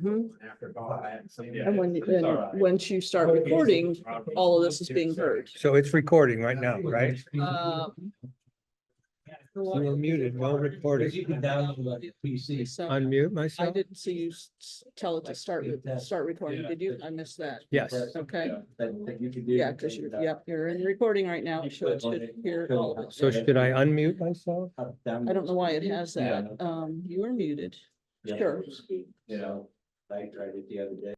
Mhm. Yeah. And when, It's all right. once you start recording, all of this is being heard. So it's recording right now, right? Um, You're muted, no recording. You can download that PC. so Unmute I myself? didn't see you tell it to start recording, did you? I missed that. Yes. Okay, That you can do. yeah, because you're in recording right now, so it should hear all of it. So should I unmute myself? I don't know why it has that. You are muted. Yeah. Sure. You know, I tried it the other day.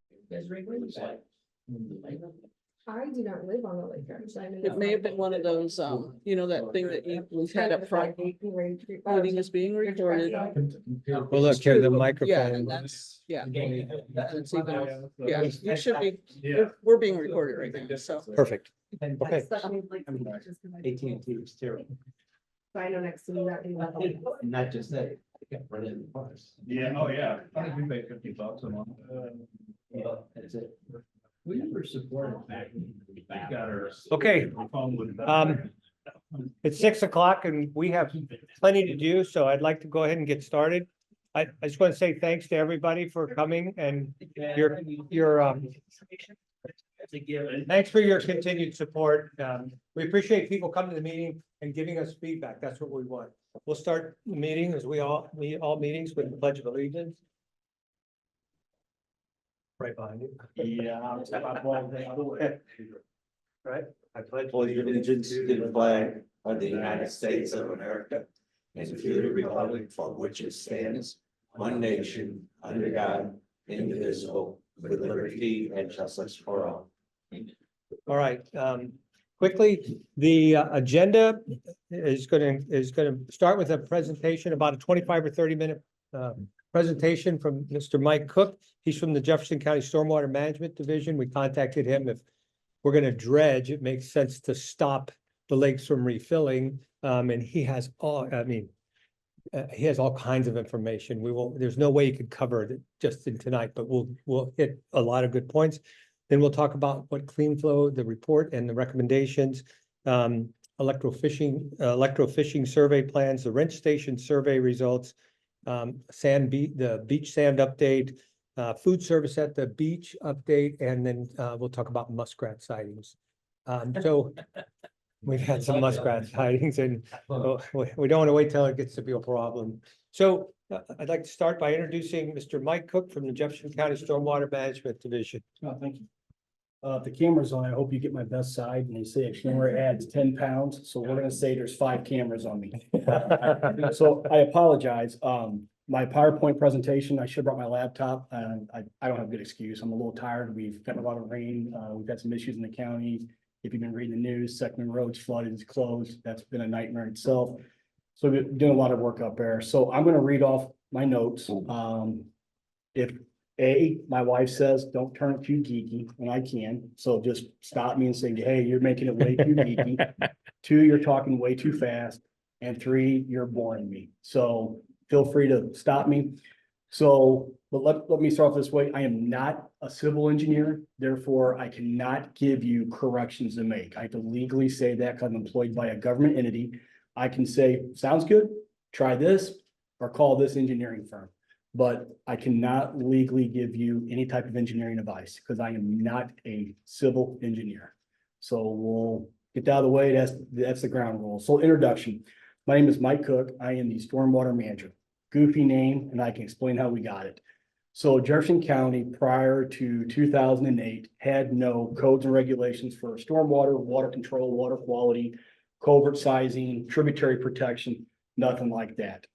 I do not live on the lake. Actually. I'm in It may have been one of those, you know, that thing that we've had up front. Meeting is being recorded. Well, look here, the Yeah, microphone. and that's, yeah. That's even, yeah, you should be, we're being recorded right now, so. Perfect. Okay. AT&T was terrible. I know next to me that. And not just that, they kept running the bus. Yeah, oh, yeah. We pay $50 a month. Yeah, that's it. We were supported back. Got her. Okay. It's 6 o'clock and we have plenty to do, so I'd like to go ahead and get started. I just want to say thanks to everybody for coming and thanks for your continued support. We appreciate people coming to the meeting and giving us feedback. That's what we want. We'll start the meeting as all meetings with the Pledge of Allegiance. Right behind you. Yeah. Right? I pledge Allegiance to the flag of the United States of America and to the republic for which it stands, one nation, under God, indivisible, with liberty and justice for all. All right, quickly, the agenda is gonna start with a presentation, about a 25 or 30-minute presentation from Mr. Mike Cook. He's from the Jefferson County Stormwater Management Division. We contacted him. If we're gonna dredge, it makes sense to stop the lakes from refilling. And he has he has all kinds of information. There's no way you could cover it just in tonight, but we'll hit a lot of good points. Then we'll talk about what CleanFlow, the report and the recommendations, electrofishing survey plans, the wrench station survey results, the beach sand update, food service at the beach update, and then we'll talk about muskrat sightings. So we've had some muskrat sightings and we don't want to wait till it gets to be a problem. So I'd like to start by introducing Mr. Mike Cook from the Jefferson County Stormwater Management Division. Oh, thank you. If the camera's on, I hope you get my best side, and they say a camera adds 10 pounds, so we're gonna say there's 5 cameras on me. So I apologize. My PowerPoint presentation, I should have brought my laptop, and I don't have a good excuse. I'm a little tired. We've gotten a lot of rain. We've had some issues in the county. If you've been reading the news, Second Road's flooded, it's closed. That's been a nightmare itself. So we've been doing a lot of work up there. So I'm gonna read off my notes. If my wife says, don't turn it too geeky, and I can, so just stop me and say, hey, you're making it way too geeky. 2, you're talking way too fast, and 3, you're boring me. So feel free to stop me. So, but let me start off this way. I am not a civil engineer, therefore I cannot give you corrections to make. I have to legally say that because I'm employed by a government entity. I can say, sounds good, try this, or call this engineering firm. But I cannot legally give you any type of engineering advice because I am not a civil engineer. So we'll get that out of the way. That's the ground rule. So introduction. My name is Mike Cook. I am the stormwater manager. Goofy name, and I can explain how we got it. So Jefferson County, prior to 2008, had no codes and regulations for stormwater, water control, water quality, culvert sizing, tributary protection, nothing like that.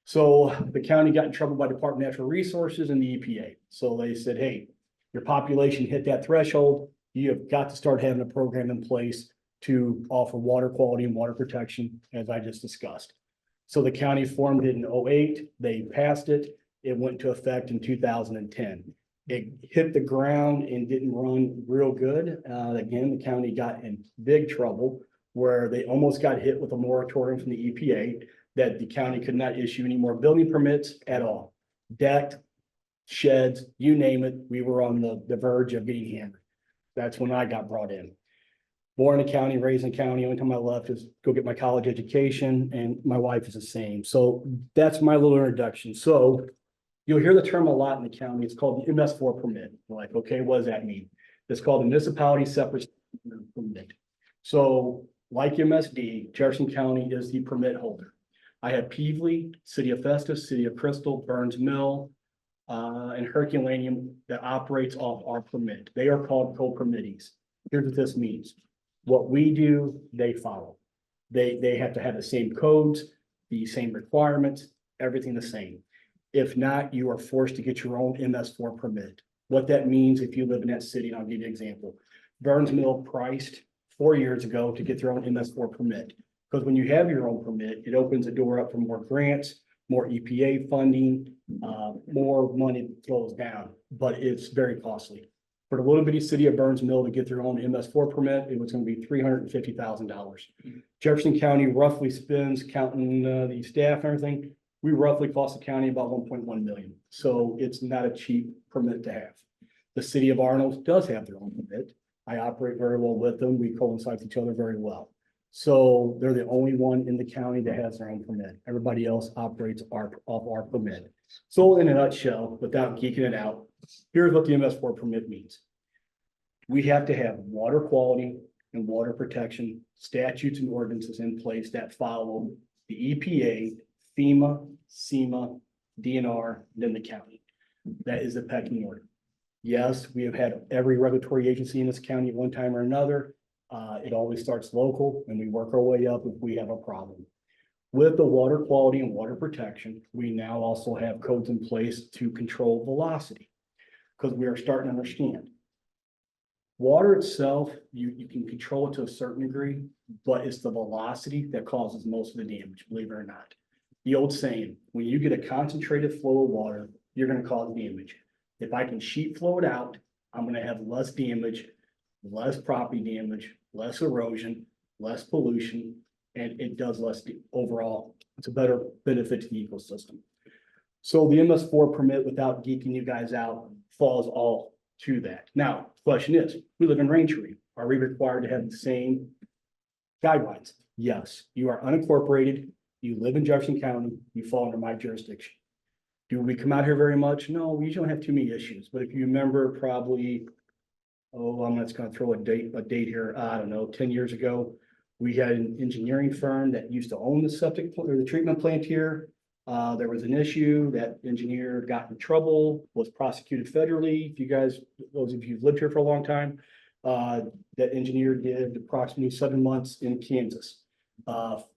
So the county got in trouble by Department of Natural Resources and the EPA. So they said, hey, your population hit that threshold. You have got to start having a program in place to offer water quality and water protection, as I just discussed. So the county formed it in 2008. They passed it. It went into effect in 2010. It hit the ground and didn't run real good. Again, the county got in big trouble where they almost got hit with a moratorium from the EPA that the county could not issue any more building permits at all. Decked, sheds, you name it, we were on the verge of getting hammered. That's when I got brought in. Born in the county, raised in the county, only time I left is go get my college education, and my wife is the same. So that's my little introduction. So You'll hear the term a lot in the county. It's called the MS4 permit. We're like, okay, what does that mean? It's called the municipality separate permit. So like MSD, Jefferson County is the permit holder. I have Peevely, City of Festus, City of Crystal, Burns Mill, and Herculaneum that operates off our permit. They are called co-permittees. Here's what this means. What we do, they follow. They have to have the same codes, the same requirements, everything the same. If not, you are forced to get your own MS4 permit. What that means, if you live in that city, and I'll give you an example. Burns Mill priced 4 years ago to get their own MS4 permit. Because when you have your own permit, it opens the door up for more grants, more EPA funding, more money flows down, but it's very costly. For the little bitty city of Burns Mill to get their own MS4 permit, it was gonna be $350,000. Jefferson County roughly spends, counting the staff and everything, we roughly cost the county about 1.1 million. So it's not a cheap permit to have. The city of Arnold does have their own permit. I operate very well with them. We coincide with each other very well. So they're the only one in the county that has their own permit. Everybody else operates off our permit. So in a nutshell, without geeking it out, here's what the MS4 permit means. We have to have water quality and water protection statutes and ordinances in place that follow the EPA, FEMA, SEMA, DNR, then the county. That is the pecking order. Yes, we have had every regulatory agency in this county at one time or another. It always starts local and we work our way up if we have a problem. With the water quality and water protection, we now also have codes in place to control velocity. Because we are starting to understand. Water itself, you can control it to a certain degree, but it's the velocity that causes most of the damage, believe it or not. The old saying, when you get a concentrated flow of water, you're gonna cause damage. If I can sheet flow it out, I'm gonna have less damage, less property damage, less erosion, less pollution, and it does less overall. It's a better benefit to the ecosystem. So the MS4 permit, without geeking you guys out, falls all to that. Now, the question is, we live in Raintree. Are we required to have the same guidelines? Yes, you are unincorporated. You live in Jefferson County, you fall under my jurisdiction. Do we come out here very much? No, we usually don't have too many issues, but if you remember probably, I'm just gonna throw a date here, I don't know, 10 years ago, we had an engineering firm that used to own the septic or the treatment plant here. There was an issue, that engineer got in trouble, was prosecuted federally. If you guys, those of you who've lived here for a long time, that engineer did approximately 7 months in Kansas,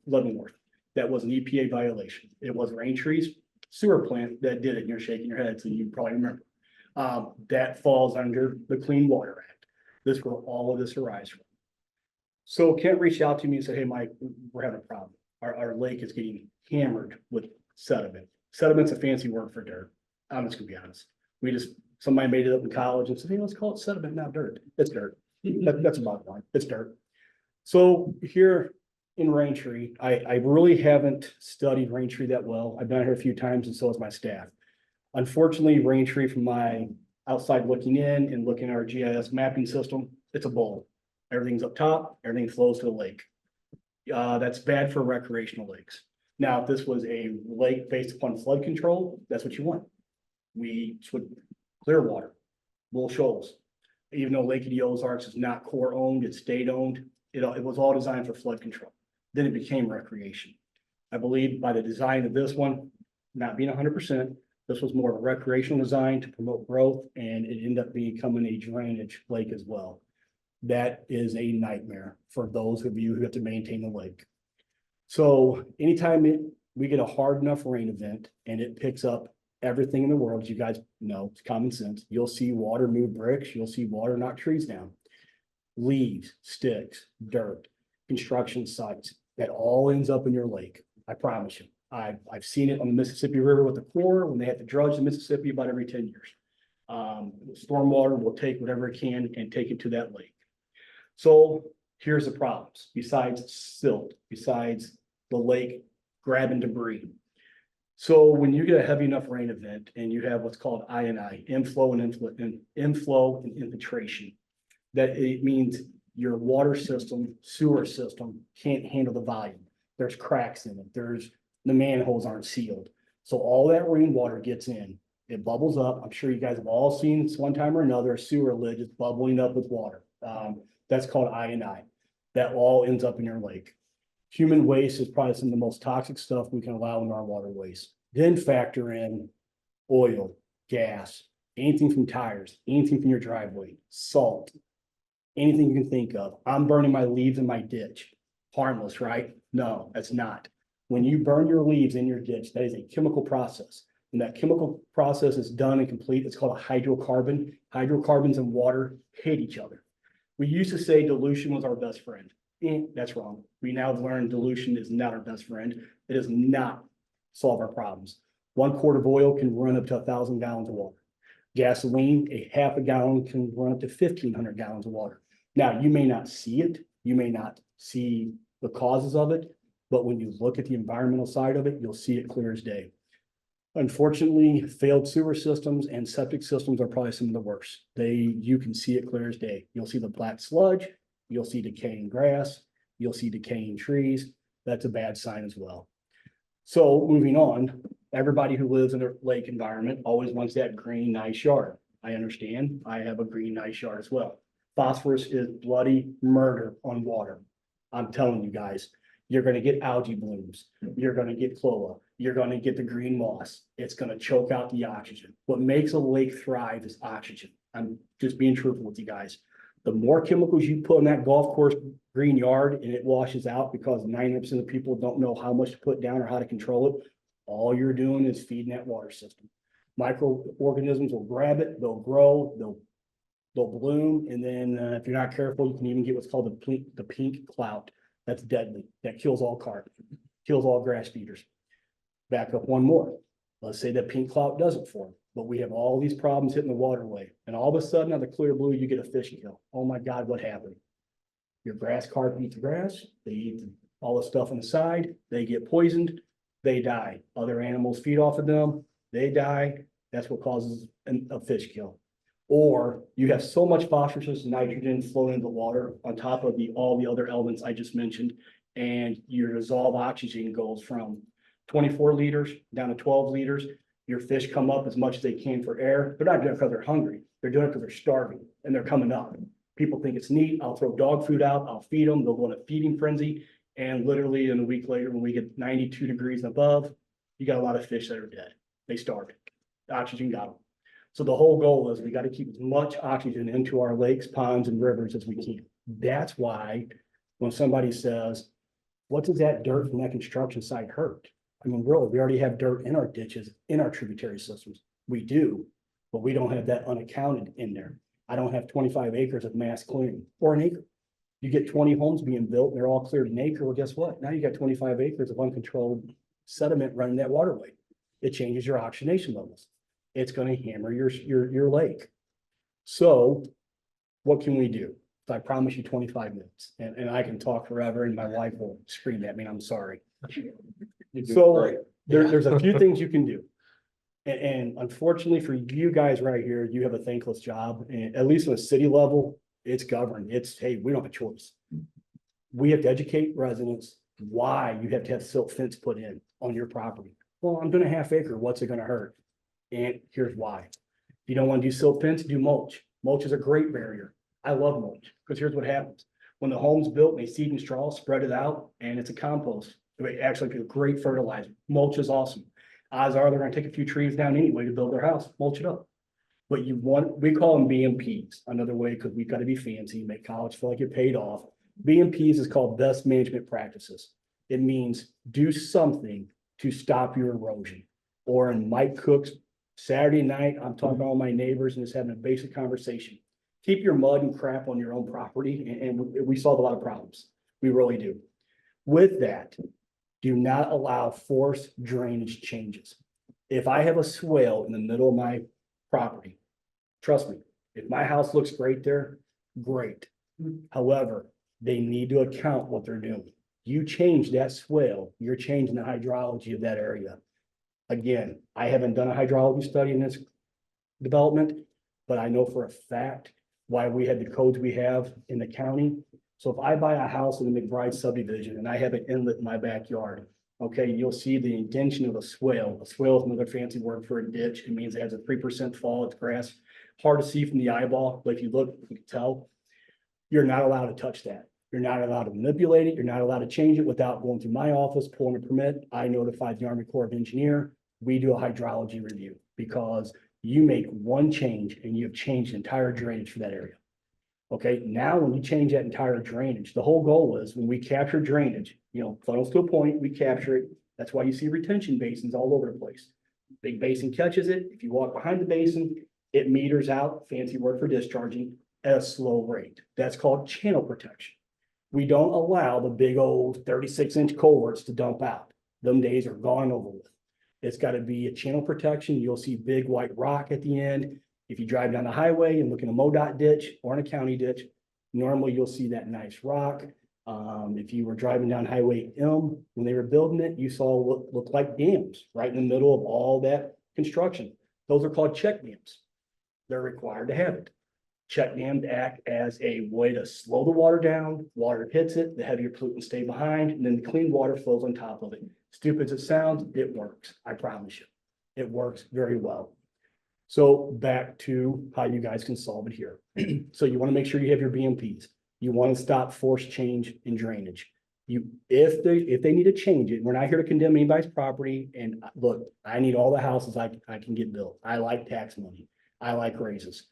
Leavenworth. That was an EPA violation. It was Raintree's sewer plant that did it. And you're shaking your head, so you probably remember. That falls under the Clean Water Act. This is where all of this arises from. So Kent reached out to me and said, hey, Mike, we're having a problem. Our lake is getting hammered with sediment. Sediment's a fancy word for dirt. I'm just gonna be honest. Somebody made it up in college and said, hey, let's call it sediment, not dirt. It's dirt. That's about the line. It's dirt. So here in Raintree, I really haven't studied Raintree that well. I've been here a few times and so has my staff. Unfortunately, Raintree, from my outside looking in and looking at our GIS mapping system, it's a bowl. Everything's up top, everything flows to the lake. That's bad for recreational lakes. Now, if this was a lake based upon flood control, that's what you want. We would clear water, Bull Shoals. Even though Lake of the Ozarks is not core owned, it's state owned, it was all designed for flood control. Then it became recreation. I believe by the design of this one, not being 100%, this was more of a recreational design to promote growth, and it ended up becoming a drainage lake as well. That is a nightmare for those of you who have to maintain the lake. So anytime we get a hard enough rain event and it picks up everything in the world, as you guys know, it's common sense. You'll see water move bricks. You'll see water knock trees down. Leaves, sticks, dirt, construction sites, that all ends up in your lake. I promise you. I've seen it on the Mississippi River with the Corps when they have to dredge the Mississippi about every 10 years. Stormwater will take whatever it can and take it to that lake. So here's the problems, besides silt, besides the lake grabbing debris. So when you get a heavy enough rain event and you have what's called I&I, inflow and infiltration, that it means your water system, sewer system can't handle the volume. There's cracks in it. The manholes aren't sealed. So all that rainwater gets in It bubbles up. I'm sure you guys have all seen this one time or another, a sewer lid just bubbling up with water. That's called I&I. That all ends up in your lake. Human waste is probably some of the most toxic stuff we can allow in our waterways. Then factor in oil, gas, anything from tires, anything from your driveway, salt, anything you can think of. I'm burning my leaves in my ditch. Harmless, right? No, that's not. When you burn your leaves in your ditch, that is a chemical process. When that chemical process is done and complete, it's called a hydrocarbon. Hydrocarbons and water hate each other. We used to say dilution was our best friend. That's wrong. We now have learned dilution is not our best friend. It does not solve our problems. 1 quart of oil can run up to 1,000 gallons of water. Gasoline, a half a gallon can run up to 1,500 gallons of water. Now, you may not see it. You may not see the causes of it, but when you look at the environmental side of it, you'll see it clear as day. Unfortunately, failed sewer systems and septic systems are probably some of the worst. You can see it clear as day. You'll see the black sludge, you'll see decaying grass, you'll see decaying trees. That's a bad sign as well. So moving on, everybody who lives in a lake environment always wants that green, nice yard. I understand. I have a green, nice yard as well. Phosphorus is bloody murder on water. I'm telling you guys, you're gonna get algae blooms. You're gonna get cloa. You're gonna get the green moss. It's gonna choke out the oxygen. What makes a lake thrive is oxygen. I'm just being truthful with you guys. The more chemicals you put in that golf course green yard and it washes out because 90% of people don't know how much to put down or how to control it, all you're doing is feeding that water system. Microorganisms will grab it, they'll grow, they'll bloom, and then if you're not careful, you can even get what's called the pink clout. That's deadly. That kills all carp, kills all grass feeders. Back up one more. Let's say that pink clout doesn't form, but we have all these problems hitting the waterway, and all of a sudden, out of the clear blue, you get a fish kill. Oh my God, what happened? Your grass carp eat the grass, they eat all the stuff on the side, they get poisoned, they die. Other animals feed off of them, they die. That's what causes a fish kill. Or you have so much phosphorus and nitrogen flowing into the water on top of all the other elements I just mentioned, and your dissolved oxygen goes from 24 liters down to 12 liters. Your fish come up as much as they can for air. They're not doing it because they're hungry. They're doing it because they're starving and they're coming up. People think it's neat. I'll throw dog food out. I'll feed them. They'll go in a feeding frenzy. And literally in a week later, when we get 92 degrees and above, you got a lot of fish that are dead. They starved. The oxygen got them. So the whole goal is we got to keep as much oxygen into our lakes, ponds, and rivers as we can. That's why when somebody says, what does that dirt from that construction site hurt? I mean, really, we already have dirt in our ditches, in our tributary systems. We do, but we don't have that unaccounted in there. I don't have 25 acres of mass clearing or an acre. You get 20 homes being built and they're all cleared an acre. Well, guess what? Now you got 25 acres of uncontrolled sediment running that waterway. It changes your oxygenation levels. It's going to hammer your lake. So what can we do? I promise you 25 minutes and I can talk forever and my wife will scream at me. I'm sorry. So there's a few things you can do. And unfortunately for you guys right here, you have a thankless job. And at least on a city level, it's governed. It's, hey, we don't have a choice. We have to educate residents why you have to have silt fence put in on your property. Well, I'm doing a half acre. What's it going to hurt? And here's why. If you don't want to do silt fence, do mulch. Mulch is a great barrier. I love mulch because here's what happens. When the home's built and they seed and straw, spread it out, and it's a compost. It actually be a great fertilizer. Mulch is awesome. Odds are they're going to take a few trees down anyway to build their house, mulch it up. But we call them BMPs, another way, because we've got to be fancy, make college feel like you're paid off. BMPs is called best management practices. It means do something to stop your erosion. Or in Mike Cook's Saturday night, I'm talking to all my neighbors and just having a basic conversation. Keep your mud and crap on your own property, and we solve a lot of problems. We really do. With that, do not allow forced drainage changes. If I have a swale in the middle of my property, trust me, if my house looks great there, great. However, they need to account what they're doing. You change that swale, you're changing the hydrology of that area. Again, I haven't done a hydrology study in this development, but I know for a fact why we had the codes we have in the county. So if I buy a house in the McBride subdivision and I have an inlet in my backyard, Okay, you'll see the indention of a swale. A swale is another fancy word for a ditch. It means it has a 3% fall. It's grass. Hard to see from the eyeball, but if you look, you can tell. You're not allowed to touch that. You're not allowed to manipulate it. You're not allowed to change it without going through my office, pulling a permit. I notified the Army Corps of Engineer. We do a hydrology review because you make one change and you have changed entire drainage for that area. Okay, now when you change that entire drainage, the whole goal is when we capture drainage, funnels to a point, we capture it. That's why you see retention basins all over the place. Big basin catches it. If you walk behind the basin, it meters out, fancy word for discharging, at a slow rate. That's called channel protection. We don't allow the big old 36-inch culverts to dump out. Them days are gone over with. It's got to be a channel protection. You'll see big white rock at the end. If you drive down the highway and look in a MoDOT ditch or in a county ditch, normally you'll see that nice rock. If you were driving down Highway M, when they were building it, you saw what looked like dams right in the middle of all that construction. Those are called check dams. They're required to have it. Check dams act as a way to slow the water down. Water hits it, the heavier pollutants stay behind, and then the clean water flows on top of it. Stupid as it sounds, it works. I promise you. It works very well. So back to how you guys can solve it here. So you want to make sure you have your BMPs. You want to stop forced change in drainage. If they need to change it, we're not here to condemn anybody's property. And look, I need all the houses I can get built. I like tax money. I like raises.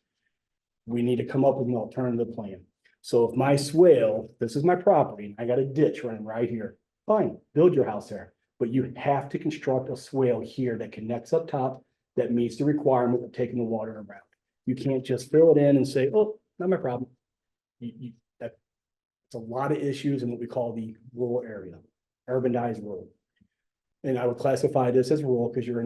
We need to come up with an alternative plan. So if my swale, this is my property, I got a ditch running right here, fine, build your house there. But you have to construct a swale here that connects up top that meets the requirement of taking the water around. You can't just fill it in and say, oh, not my problem. That's a lot of issues in what we call the rural area, urbanized rural. And I would classify this as rural because you're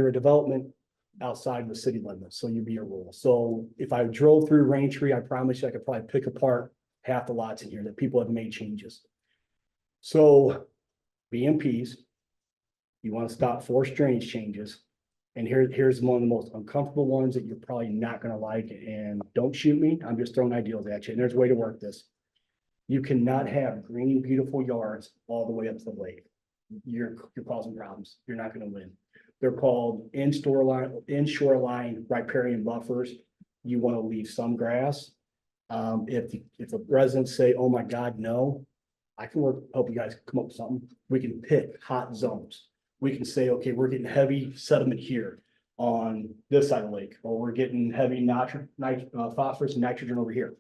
a development outside the city limits, so you'd be a rural. So if I drove through Raintree, I promise you I could probably pick apart half the lots in here that people have made changes. So BMPs, you want to stop forced drainage changes. And here's one of the most uncomfortable ones that you're probably not going to like. And don't shoot me. I'm just throwing ideas at you. And there's a way to work this. You cannot have green, beautiful yards all the way up to the lake. You're causing problems. You're not going to win. They're called in-shoreline riparian buffers. You want to leave some grass. If the residents say, oh my God, no, I can help you guys come up with something. We can pick hot zones. We can say, okay, we're getting heavy sediment here on this side of the lake, or we're getting heavy phosphorus and nitrogen over here.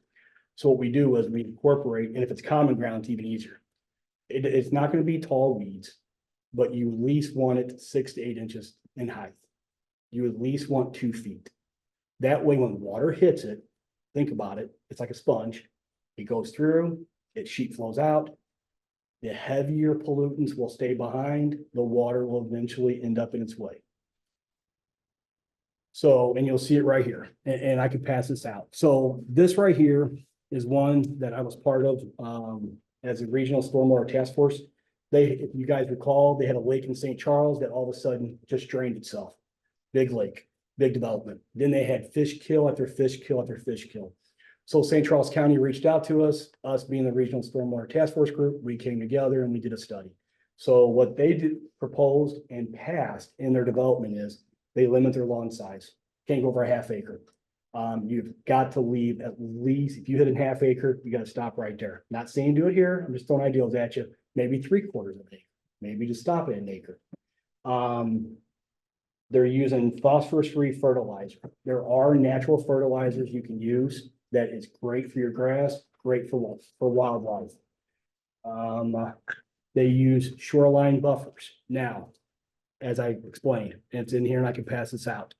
So what we do is we incorporate, and if it's common ground, it's even easier. It's not going to be tall weeds, but you at least want it 6 to 8 inches in height. You at least want 2 feet. That way, when water hits it, think about it, it's like a sponge. It goes through, it sheet flows out. The heavier pollutants will stay behind, the water will eventually end up in its way. So, and you'll see it right here, and I can pass this out. So this right here is one that I was part of as a regional stormwater task force. If you guys recall, they had a lake in St. Charles that all of a sudden just drained itself. Big lake, big development. Then they had fish kill after fish kill after fish kill. So St. Charles County reached out to us being the regional stormwater task force group, we came together and we did a study. So what they proposed and passed in their development is they limit their lawn size. Can't go over a ½ acre. You've got to leave at least, if you hit a ½ acre, you got to stop right there. Not saying do it here. I'm just throwing ideas at you. Maybe 3/4 of an acre. Maybe just stop at an acre. They're using phosphorus-free fertilizer. There are natural fertilizers you can use that is great for your grass, great for wildlife. They use shoreline buffers. Now, as I explained, it's in here and I can pass this out.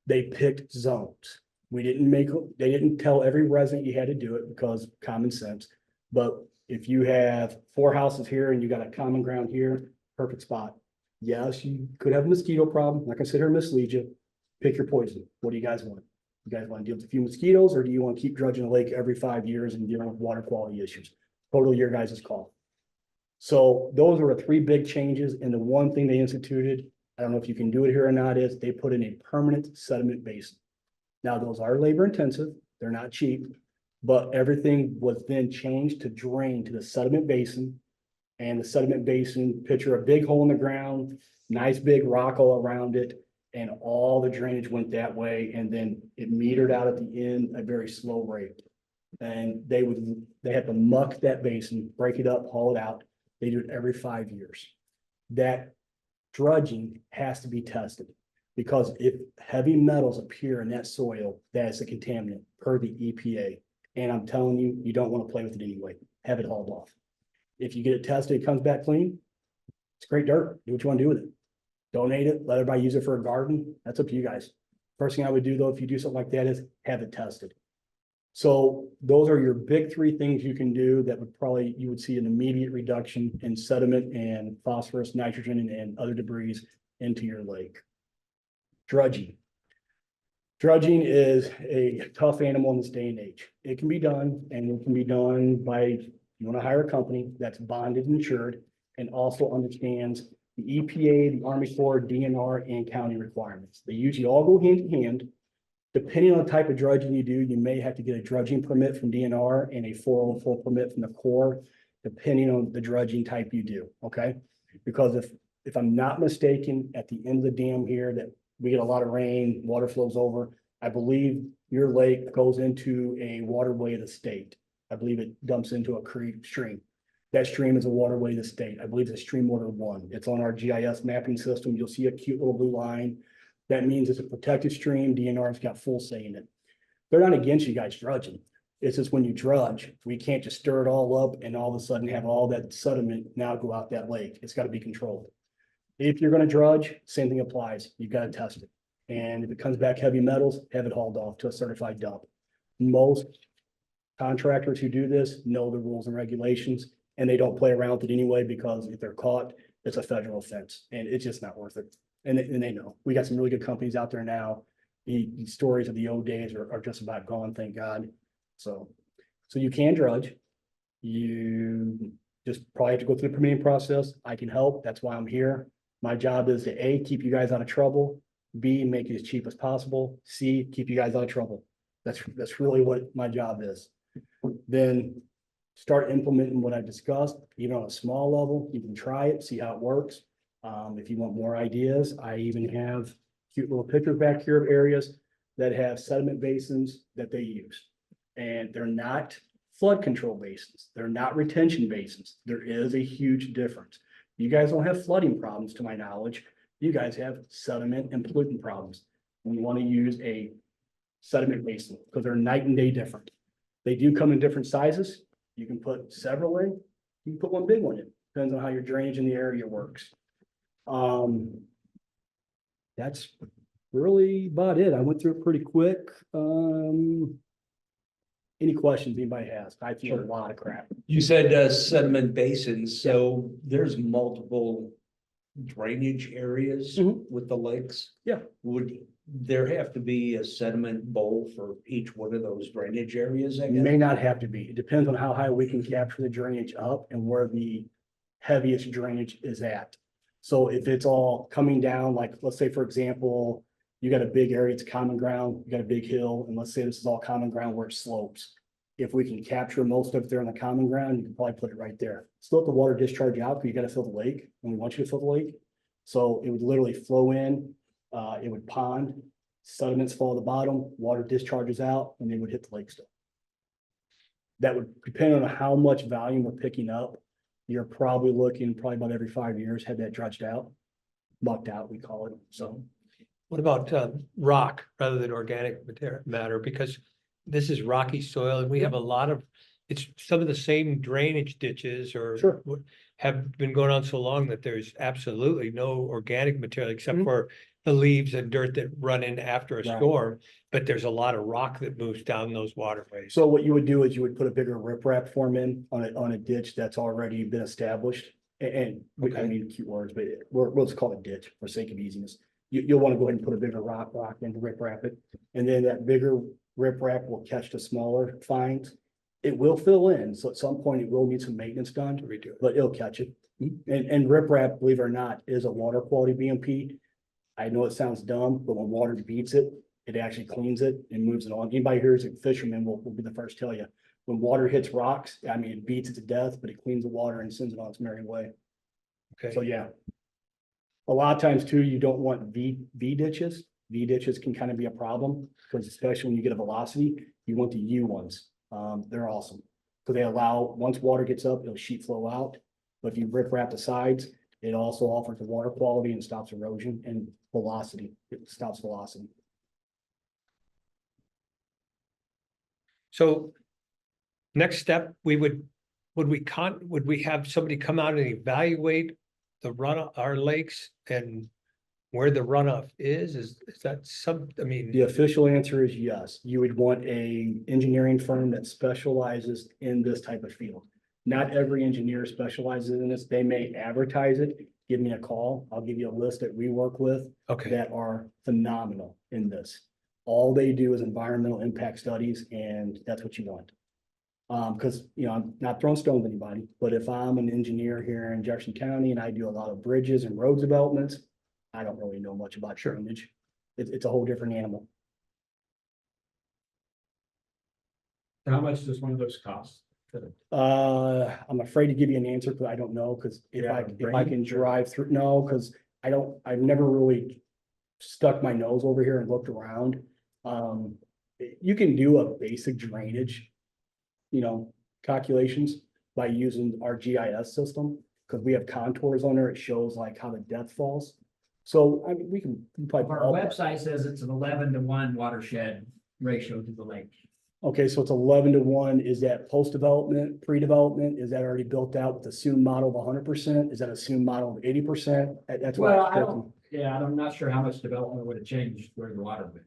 They picked zones. They didn't tell every resident you had to do it because common sense. But if you have 4 houses here and you got a common ground here, perfect spot. Yes, you could have a mosquito problem. I'm not gonna sit here and mislead you. Pick your poison. What do you guys want? You guys want to deal with a few mosquitoes, or do you want to keep dredging the lake every 5 years and dealing with water quality issues? Totally your guys' call. So those are the 3 big changes. And the one thing they instituted, I don't know if you can do it here or not, is they put in a permanent sediment basin. Now, those are labor intensive. They're not cheap, but everything was then changed to drain to the sediment basin. And the sediment basin, picture a big hole in the ground, nice big rock all around it. And all the drainage went that way, and then it metered out at the end at a very slow rate. And they had to muck that basin, break it up, haul it out. They do it every 5 years. That drudging has to be tested. Because if heavy metals appear in that soil, that is a contaminant per the EPA. And I'm telling you, you don't want to play with it anyway. Have it hauled off. If you get it tested, it comes back clean. It's great dirt. Do what you want to do with it. Donate it, let everybody use it for a garden. That's up to you guys. First thing I would do though, if you do something like that, is have it tested. So those are your big three things you can do that would probably, you would see an immediate reduction in sediment and phosphorus, nitrogen, and other debris into your lake. Drudging. Drudging is a tough animal in this day and age. It can be done, and it can be done by, you want to hire a company that's bonded and insured and also understands the EPA, the Army Corps, DNR, and county requirements. They usually all go hand in hand. Depending on the type of drudging you do, you may have to get a drudging permit from DNR and a 404 permit from the Corps, depending on the drudging type you do, okay? Because if I'm not mistaken, at the end of the dam here, that we get a lot of rain, water flows over, I believe your lake goes into a waterway of the state. I believe it dumps into a creek stream. That stream is a waterway of the state. I believe it's Stream Order 1. It's on our GIS mapping system. You'll see a cute little blue line. That means it's a protected stream. DNR's got full say in it. They're not against you guys drudging. It's just when you drudge, we can't just stir it all up and all of a sudden have all that sediment now go out that lake. It's got to be controlled. If you're going to drudge, same thing applies. You've got to test it. And if it comes back heavy metals, have it hauled off to a certified dump. Most contractors who do this know the rules and regulations, and they don't play around with it anyway, because if they're caught, it's a federal offense and it's just not worth it. And they know. We got some really good companies out there now. The stories of the old days are just about gone, thank God. So you can drudge. You just probably have to go through the permitting process. I can help. That's why I'm here. My job is to A, keep you guys out of trouble. B, make it as cheap as possible. C, keep you guys out of trouble. That's really what my job is. Then start implementing what I discussed, even on a small level. You can try it, see how it works. If you want more ideas, I even have cute little pictures back here of areas that have sediment basins that they use. And they're not flood control basins. They're not retention basins. There is a huge difference. You guys don't have flooding problems to my knowledge. You guys have sediment and pollutant problems. And you want to use a sediment basin because they're night and day different. They do come in different sizes. You can put several in. You can put one big one in. Depends on how your drainage in the area works. That's really about it. I went through it pretty quick. Any questions anybody has? I feel a lot of crap. You said sediment basins, so there's multiple drainage areas Mhm. with the lakes? Yeah. Would there have to be a sediment bowl for each one of those drainage areas, I It guess? may not have to be. It depends on how high we can capture the drainage up and where the heaviest drainage is at. So if it's all coming down, like, let's say, for example, you got a big area, it's common ground, you got a big hill, and let's say this is all common ground where it slopes. If we can capture most of it there on the common ground, you can probably put it right there. Still let the water discharge out, because you gotta fill the lake, and we want you to fill the lake. So it would literally flow in, it would pond, sediments fall at the bottom, water discharges out, and they would hit the lake still. That would depend on how much volume we're picking up. You're probably looking about every 5 years, have that dredged out, mucked out, we call it, so. What about rock rather than organic matter? Because this is rocky soil and we have a lot of, it's some of the same drainage ditches or Sure. have been going on so long that there's absolutely no organic material except Mhm. for the leaves and dirt that run in after a Right. storm. But there's a lot of rock that moves down those waterways. So what you would do is you would put a bigger riprap form in on a ditch that's already been established. I Okay. mean, cute words, but we'll just call it ditch for sake of easiness. You'll want to go ahead and put a bigger rock in to riprap it. And then that bigger riprap will catch the smaller fines. It will fill in, so at some point it will need some maintenance done, To redo it. but it'll catch it. And riprap, believe it or not, is a water quality BMP. I know it sounds dumb, but when water beats it, it actually cleans it and moves it on. Anybody here who's a fisherman will be the first to tell you. when water hits rocks, I mean, it beats it to death, but it cleans the water and sends it on its merry way. So, Okay, yeah. A lot of times too, you don't want V ditches. V ditches can kind of be a problem, because especially when you get a velocity, you want the U ones. They're awesome. So they allow, once water gets up, it'll sheet flow out. But if you rip wrap the sides, it also offers the water quality and stops erosion and velocity. It stops velocity. so next step, would we have somebody come out and evaluate the our lakes and where the runoff is that I mean, The official answer is yes. You would want a engineering firm that specializes in this type of field. Not every engineer specializes in this. They may advertise it. Give me a call. I'll give you a list that we work with okay, that are phenomenal in this. All they do is environmental impact studies, and that's what you want. Because, I'm not throwing stones at anybody, but if I'm an engineer here in Jefferson County and I do a lot of bridges and road developments, I don't really know much about drainage. It's a whole different animal. How much does one of those cost? I'm afraid to give you an answer because I don't know, because if I can drive through, no, because I've never really stuck my nose over here and looked around. You can do a basic drainage, calculations by using our GIS system, because we have contours on there. It shows like how the depth falls. So, I mean, we can probably. Our website says it's an 11-to-1 watershed ratio to the lake. Okay, so it's 11-to-1. Is that post-development, pre-development? Is that already built out with assumed model of 100%? Is that assumed model of 80%? That's what. I'm not sure how much development would have changed where the water went.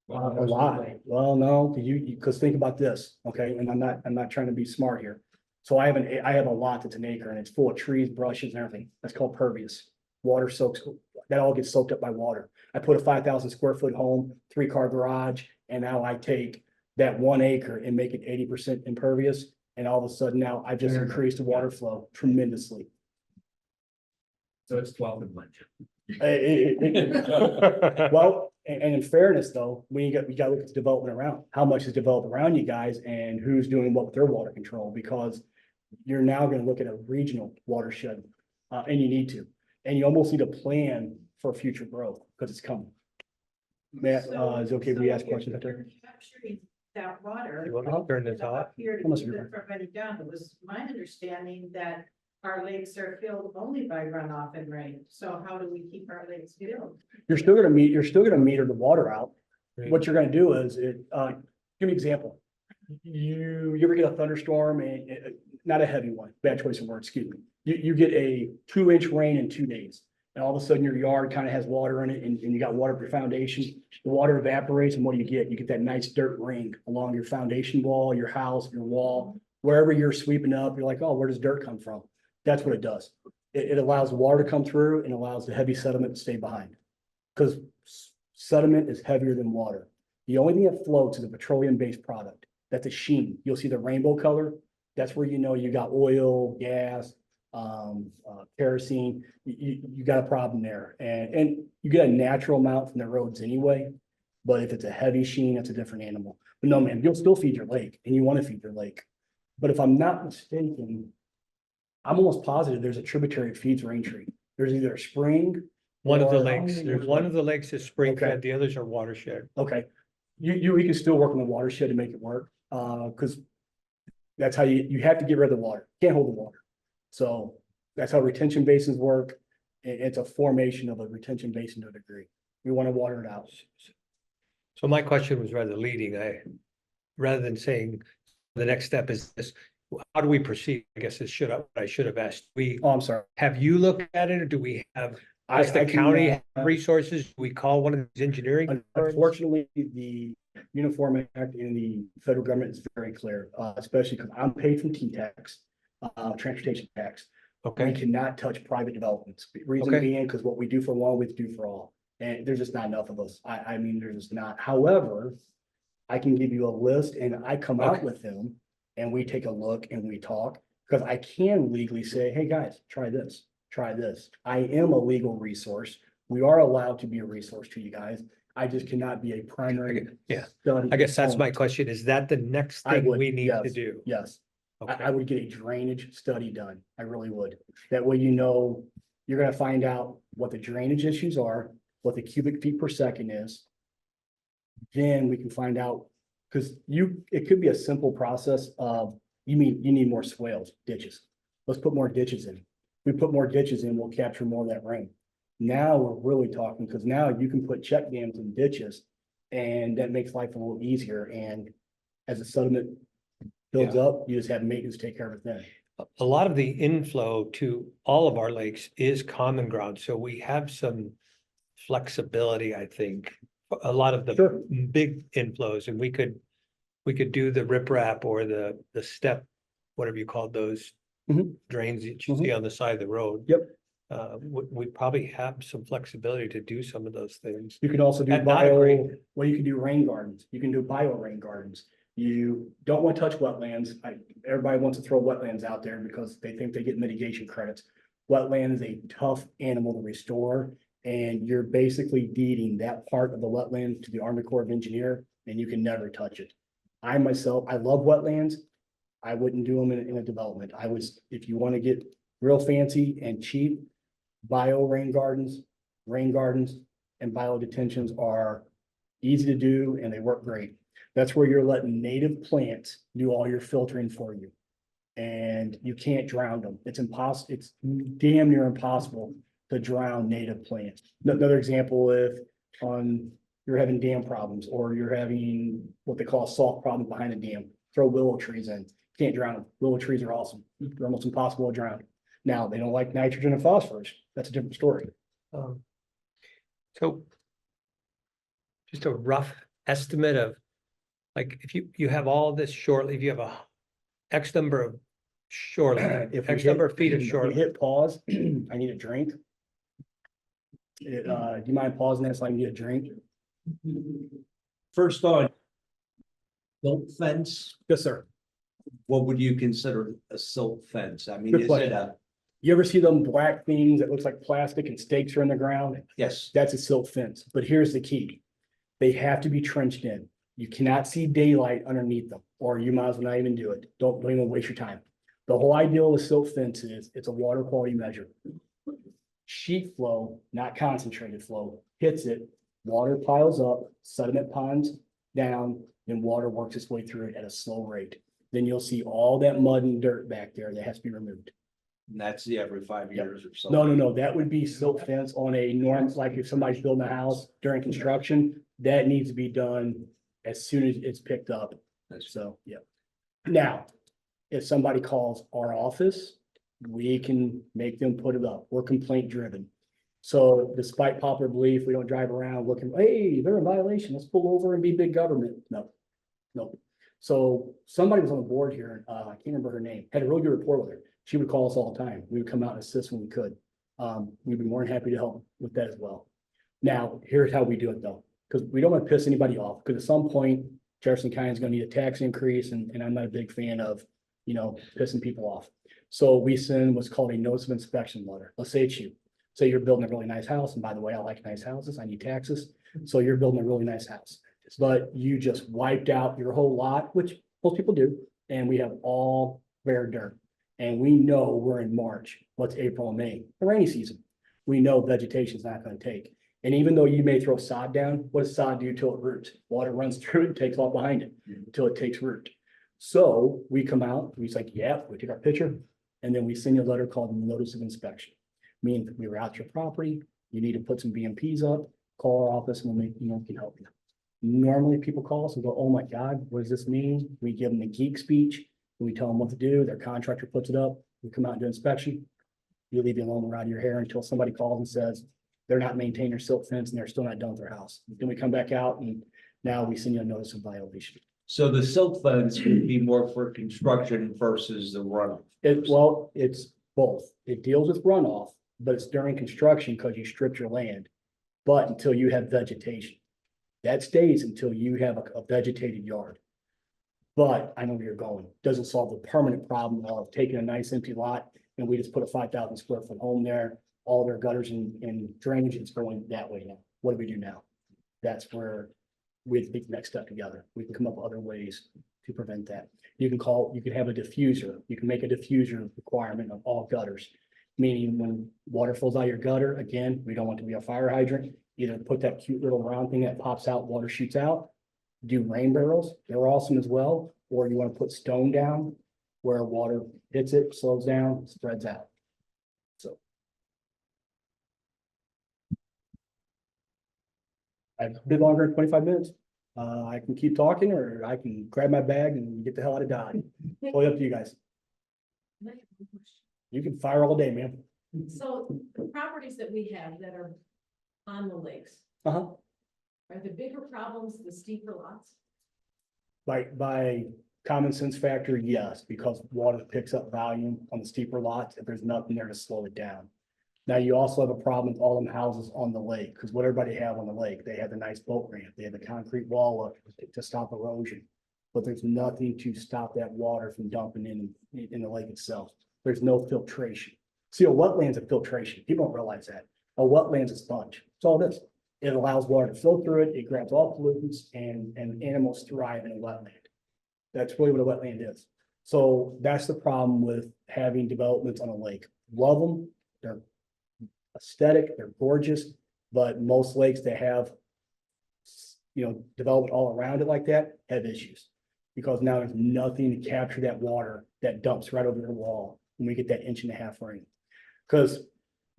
A lot. Well, no, because think about this, okay, and I'm not trying to be smart here. So I have a lot that's an acre and it's full of trees, brushes and everything. That's called pervious. Water soaks, that all gets soaked up by water. I put a 5,000 square foot home, 3-car garage, and now I take that 1 acre and make it 80% impervious. And all of a sudden now I've just increased the water flow tremendously. So it's 12-to-1. Well, and in fairness though, we gotta look at the development around, how much is developed around you guys and who's doing what with their water control, because you're now gonna look at a regional watershed, and you need to, and you almost need a plan for future growth, because it's coming. Matt, is it okay if we ask questions out there? Capturing that water. You want me to turn this off? Up here to How much keep is it? it from running down. It was my understanding that our lakes are filled only by runoff and rain. So how do we keep our lakes filled? You're still gonna meter the water out. What you're gonna do is give me an example. You ever get a thunderstorm and not a heavy one, bad choice of words, excuse me. You get a 2-inch rain in 2 days. And all of a sudden your yard kind of has water in it and you got water for your foundation. The water evaporates and what do you get? You get that nice dirt ring along your foundation wall, your house, your wall, wherever you're sweeping up, you're like, oh, where does dirt come from? That's what it does. It allows water to come through and allows the heavy sediment to stay behind. Because sediment is heavier than water. The only thing that floats is a petroleum-based product. That's a sheen. You'll see the rainbow color. That's where you know you got oil, gas, kerosene. You got a problem there. And you get a natural amount from the roads anyway. But if it's a heavy sheen, it's a different animal. But no, man, you'll still feed your lake and you want to feed your lake. But if I'm not mistaken, I'm almost positive there's a tributary that feeds Raintree. There's either a spring. one of the or- lakes, one of the lakes is spring Okay. fed, the others are watershed. Okay, we can still work on the watershed to make it work, because that's how you have to get rid of the water, can't hold the water. So that's how retention basins work. It's a formation of a retention basin to a degree. We want to water it out. So my question was rather leading, rather than saying the next step is this, how do we proceed? I guess I should have asked. Oh, I'm sorry. Have you looked at it or do we have, does the I county can, have resources? Do we call one of these engineering? firms? Unfortunately, the Uniform Act in the federal government is very clear, especially because I'm paid from T-tax, transportation tax. We Okay, cannot touch private developments. Reason Okay. being, because what we do for one, we do for all. And there's just not enough of us. I mean, there's just not. However, I can give you a list and I come out Okay. with them and we take a look and we talk. Because I can legally say, hey, guys, try this, try this. I am a legal resource. We are allowed to be a resource to you guys. I just cannot be a primary. Yeah. study I guess that's my component. question. Is that the next I thing would, we need to yes. do? Yes, I Okay. would get a drainage study done. I really would. That way, you know, you're gonna find out what the drainage issues are, what the cubic feet per second is. Then we can find out, because it could be a simple process of, you need more swales, ditches. Let's put more ditches in. We put more ditches in, we'll capture more of that rain. Now we're really talking, because now you can put check dams in ditches, and that makes life a little easier, and as the sediment builds up, you just have maintenance take care of it then. A lot of the inflow to all of our lakes is common ground, so we have some flexibility, I think. A lot of the Sure. big inflows, and we could do the riprap or the step, whatever you call those Mhm. drains that you see on the side of the road. Yep. We probably have some flexibility to do some of those things. You can also do At not a great- well, you can do rain gardens, you can do bio rain gardens. You don't want to touch wetlands. Everybody wants to throw wetlands out there because they think they get mitigation credits. Wetland is a tough animal to restore, and you're basically deeding that part of the wetland to the Army Corps of Engineer, and you can never touch it. I myself, I love wetlands. I wouldn't do them in a development. If you want to get real fancy and cheap, bio rain gardens, and bio detentions are easy to do and they work great. That's where you're letting native plants do all your filtering for you. And you can't drown them. It's impossible, it's damn near impossible to drown native plants. Another example, if you're having dam problems, or you're having what they call a salt problem behind a dam, throw willow trees in. Can't drown them. Willow trees are awesome. They're almost impossible to drown. Now, they don't like nitrogen and phosphorus. That's a different story. So just a rough estimate of, like, if you have all this shoreline, if you have a X number of shoreline, If we X number of feet of if we shoreline. hit pause, I need a drink. Do you mind pausing that so I can get a drink? First on. Silt fence, Yes, sir. what would you consider a silt fence? I mean, Good is question. it a, You ever see them black things that looks like plastic and stakes are in the ground? yes, That's a silt fence, but here's the key. They have to be trenched in. You cannot see daylight underneath them, or you might as well not even do it. Don't even waste your time. The whole idea of a silt fence is it's a water quality measure. Sheet flow, not concentrated flow, hits it, water piles up, sediment ponds down, then water works its way through it at a slow rate. Then you'll see all that mud and dirt back there that has to be removed. and that's every 5 years or so. No, that would be silt fence on a norm, like if somebody's building a house during construction, that needs to be done as soon as it's picked up. So, yeah. Now, if somebody calls our office, we can make them put it up. We're complaint driven. So despite popular belief, we don't drive around looking, hey, they're in violation. Let's pull over and be big government. No. So somebody was on the board here, I can't remember her name, had a really good rapport with her. She would call us all the time. We would come out and assist when we could. We'd be more than happy to help with that as well. Now, here's how we do it though, because we don't want to piss anybody off, because at some point Jefferson County is going to need a tax increase, and I'm not a big fan of, pissing people off. So we send what's called a notice of inspection letter. Let's say it's you. Say you're building a really nice house, and by the way, I like nice houses. I need taxes. So you're building a really nice house, but you just wiped out your whole lot, which most people do, and we have all bare dirt. And we know we're in March, what's April and May, the rainy season. We know vegetation is not going to take. And even though you may throw sod down, what does sod do till it roots? Water runs through it and takes off behind it until it takes root. So we come out, we say, yeah, we take our picture, and then we send you a letter called notice of inspection. Meaning we were out your property, you need to put some BMPs up, call our office and we can help you. Normally people call us and go, oh my God, what does this mean? We give them the geek speech. We tell them what to do. Their contractor puts it up. We come out and do inspection. You leave you alone around your hair until somebody calls and says they're not maintaining their silt fence and they're still not done with their house. Then we come back out and now we send you a notice of violation. So the silt fence would be more for construction versus the runoff. It's both. It deals with runoff, but it's during construction because you stripped your land. But until you have vegetation, that stays until you have a vegetated yard. But I know where you're going. Doesn't solve the permanent problem of taking a nice empty lot and we just put a 5,000 square foot home there. All their gutters and drainage is going that way now. What do we do now? that's where we have to take the next step together. We can come up with other ways to prevent that. You can have a diffuser. You can make a diffuser requirement of all gutters. Meaning when water flows out of your gutter, again, we don't want it to be a fire hydrant. Either put that cute little round thing that pops out, water shoots out. Do rain barrels, they're awesome as well. Or you want to put stone down where water hits it, slows down, spreads out. So. I've been longer than 25 minutes. I can keep talking or I can grab my bag and get the hell out of Dodge. Totally up to you guys. You can fire all day, man. So the properties that we have that are on the lakes, Uh-huh. are the bigger problems the steeper lots? By common sense factor, yes, because water picks up volume on the steeper lots if there's nothing there to slow it down. Now, you also have a problem with all them houses on the lake, because what everybody have on the lake, they have the nice boat ramp, they have the concrete wall up to stop erosion. But there's nothing to stop that water from dumping in the lake itself. There's no filtration. See, a wetland's a filtration. People don't realize that. A wetland's a sponge. That's all it is. It allows water to flow through it. It grabs all pollutants and animals thrive in a wetland. That's really what a wetland is. So that's the problem with having developments on a lake. Love them. They're aesthetic, they're gorgeous, but most lakes that have, development all around it like that have issues. Because now there's nothing to capture that water that dumps right over the wall when we get that 1.5 inch rain. Because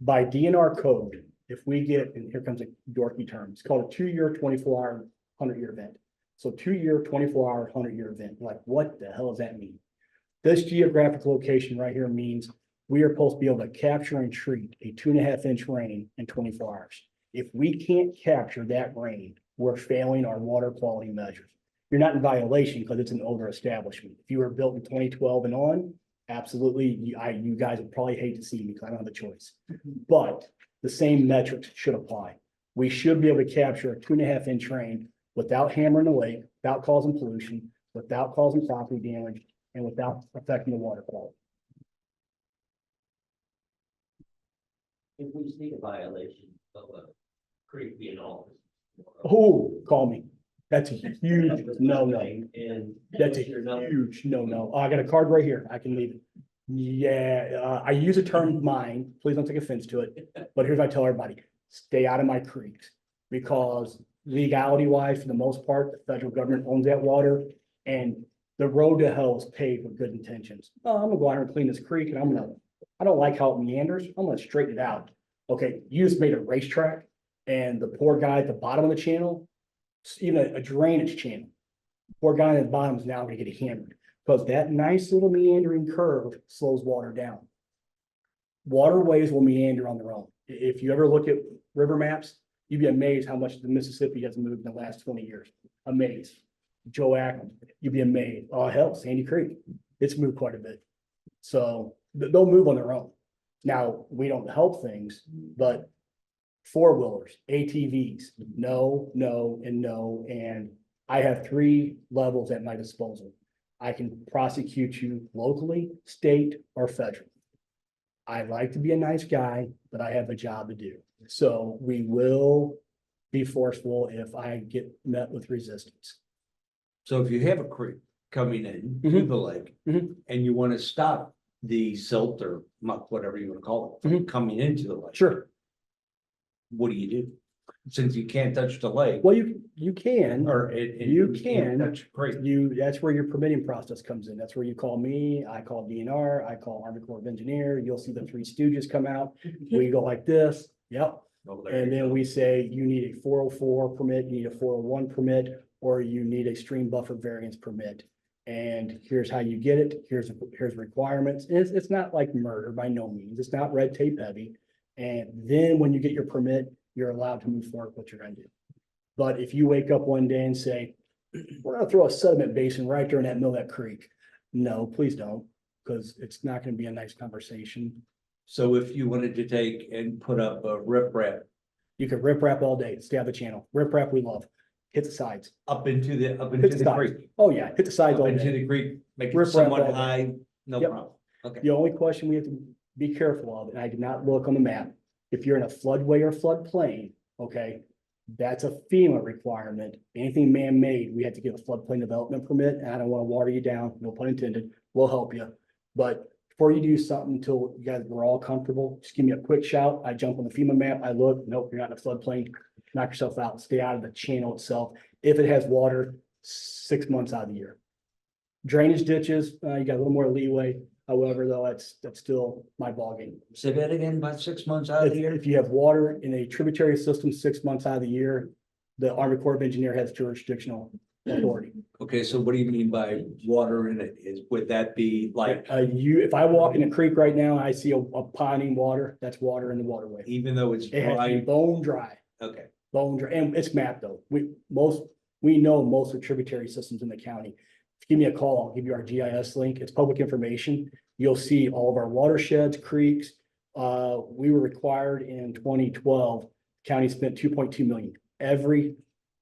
by DNR code, if we get, and here comes a dorky term, it's called a 2-year, 24-hour, 100-year event. So 2-year, 24-hour, 100-year event. Like, what the hell does that mean? This geographic location right here means we are supposed to be able to capture and treat a 2.5 inch rain in 24 hours. If we can't capture that rain, we're failing our water quality measures. You're not in violation because it's an older establishment. If you were built in 2012 and on, absolutely, you guys would probably hate to see me because I don't have a choice. But the same metrics should apply. We should be able to capture a 2.5 inch rain without hammering the lake, without causing pollution, without causing property damage, and without affecting the water quality. If we see a violation of a creek being all. Oh, call me. That's a huge no-no. And. That's a huge no-no. I got a card right here. I can leave it. Yeah, I use a term mine. Please don't take offense to it. But here's what I tell everybody. Stay out of my creeks. Because legality wise, for the most part, the federal government owns that water. And the road to hell is paved with good intentions. Oh, I'm gonna go out here and clean this creek and I don't like how it meanders. I'm gonna straighten it out. Okay, you just made a racetrack and the poor guy at the bottom of the channel, even a drainage channel. Poor guy at the bottom is now gonna get hammered because that nice little meandering curve slows water down. Waterways will meander on their own. If you ever look at river maps, you'd be amazed how much the Mississippi has moved in the last 20 years. Amazed. Joe Ackland, you'd be amazed. Oh, hell, Sandy Creek, it's moved quite a bit. So they'll move on their own. Now, we don't help things, but 4-wheelers, ATVs, no, and no. And I have 3 levels at my disposal. I can prosecute you locally, state, or federal. I like to be a nice guy, but I have a job to do. So we will be forceful if I get met with resistance. So if you have a creek coming in to the lake and you want to stop the silt or muck, whatever you want to call it, from coming into the lake. Sure. What do you do? Since you can't touch the lake Well, you can, or you can't can. touch creek. that's where your permitting process comes in. That's where you call me, I call DNR, I call Army Corps of Engineer, you'll see the 3 stooges come out. We go like this, yep. Oh, there And you then go. we say you need a 404 permit, you need a 401 permit, or you need a stream buffer variance permit. And here's how you get it. Here's requirements. It's not like murder by no means. It's not red tape heavy. And then when you get your permit, you're allowed to move forward with what you're gonna do. But if you wake up one day and say, we're gonna throw a sediment basin right there in that middle of that creek. No, please don't, because it's not gonna be a nice conversation. So if you wanted to take and put up a riprap You could rip wrap all day, stay out of the channel. Rip wrap we love. Hit the sides. up into the Hit the sides. creek, Oh, yeah, hit the sides up all into day. the creek, make it Riprap somewhat all day. high, no Yep. problem. Okay. The only question we have to be careful of, and I did not look on the map, if you're in a floodway or floodplain, okay, That's a FEMA requirement. Anything man-made, we have to get a floodplain development permit, and I don't want to water you down, no pun intended, we'll help you. But before you do something until you guys were all comfortable, just give me a quick shout. I jump on the FEMA map, I look, nope, you're not in a floodplain. Knock yourself out, stay out of the channel itself. If it has water, 6 months out of the year. Drainage ditches, you got a little more leeway. However, though, that's still my ballgame. Say that again, about 6 months out of the year? If you have water in a tributary system 6 months out of the year, the Army Corps of Engineer has jurisdictional authority. Okay, so what do you mean by water in it? Would that be like, If I walk in a creek right now, and I see a ponding water, that's water in the waterway. even though it's It has to be dry? bone dry, Okay, and it's mapped though. We know most of the tributary systems in the county. Give me a call, I'll give you our GIS link. It's public information. You'll see all of our watersheds, creeks. We were required in 2012, county spent 2.2 million. Every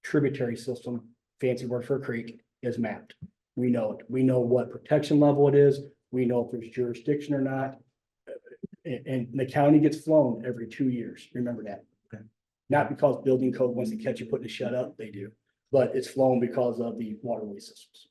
tributary system, fancy word for a creek, is mapped. We know it. We know what protection level it is. We know if there's jurisdiction or not. And the county gets flown every 2 years. Remember that. Okay. Not because building code wants to catch you putting a shut up, they do, but it's flown because of the waterway systems.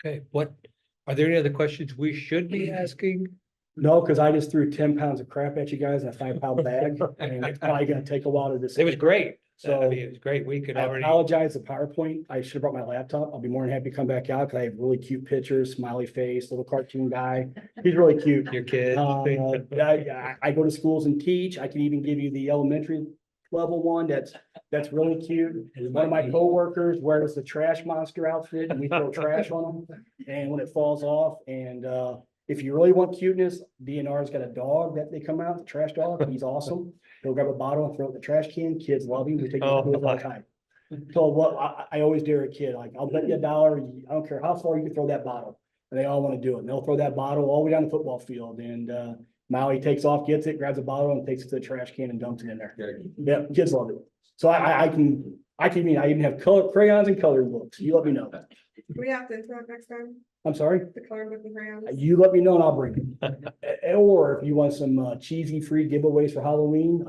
Okay, are there any other questions we should be asking? No, because I just threw 10 pounds of crap at you guys in a 5-pound bag, and it's probably gonna take a while to It was decide. great. So- I mean, it was great. We could I already, apologize, the PowerPoint, I should have brought my laptop. I'll be more than happy to come back out, because I have really cute pictures, smiley face, little cartoon guy. He's really cute. your kids. I go to schools and teach. I can even give you the elementary level one that's really cute. One of my coworkers wears the trash monster outfit and we throw trash on them. And when it falls off, and if you really want cuteness, DNR's got a dog that they come out, the trash dog. He's awesome. He'll grab a bottle and throw it in the trash can. Kids love him. We take him to school all the time. So what I always dare a kid, like, I'll bet you $1. I don't care how far you can throw that bottle. And they all want to do it. And they'll throw that bottle all the way down the football field, and Maui takes off, gets it, grabs a bottle and takes it to the trash can and dumps it in there. Yeah, kids love it. So I even have color crayons and coloring books. You let me know. We have to interrupt next time, I'm sorry. the color book and crayons. You let me know and I'll bring it. Or if you want some cheesy free giveaways for Halloween,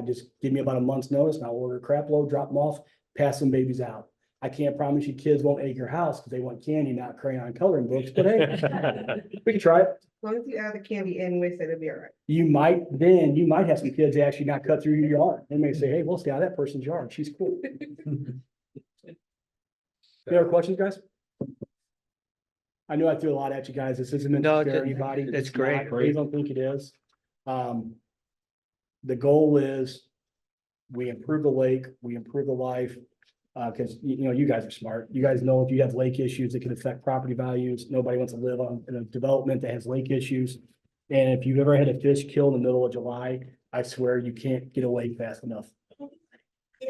just give me about a month's notice and I'll order a crap load, drop them off, pass some babies out. I can't promise you kids won't egg your house because they want candy, not crayon coloring books, but hey, we can try it. As long as you add the candy in with it, it'll be all right. You might have some kids that actually not cut through your yard. They may say, hey, we'll stay out of that person's yard. She's cool. Any other questions, guys? I know I threw a lot at you guys. This isn't meant No, to scare it's- anybody. it's not. great. Please don't think it is. The goal is we improve the lake, we improve the life. Because you guys are smart. You guys know if you have lake issues, it can affect property values. Nobody wants to live in a development that has lake issues. And if you've ever had a fish killed in the middle of July, I swear you can't get away fast enough.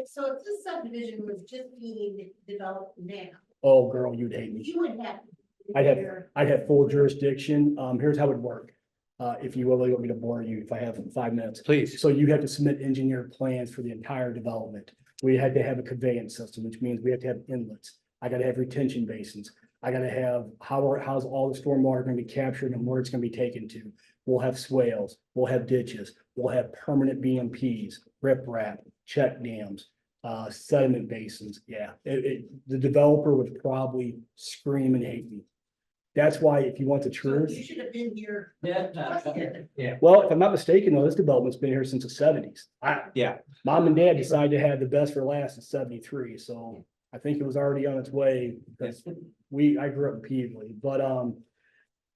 So if this subdivision was just being developed now, Oh, girl, you'd hate me. you would have. I'd have full jurisdiction. Here's how it would work. If you really want me to bore you, if I have 5 minutes. Please. So you have to submit engineered plans for the entire development. We had to have a conveyance system, which means we have to have inlets. I gotta have retention basins. I gotta have, how's all the stormwater gonna be captured and where it's gonna be taken to. We'll have swales, we'll have ditches, we'll have permanent BMPs, riprap, check dams, sediment basins. Yeah, the developer would probably scream and hate me. That's why if you want the So truth. you should have been here. Well, if I'm not mistaken, though, this development's been here since the 70s. Yeah. Mom and dad decided to have the best for last in 73, so I think it was already on its way. Because I grew up in Peabody, but,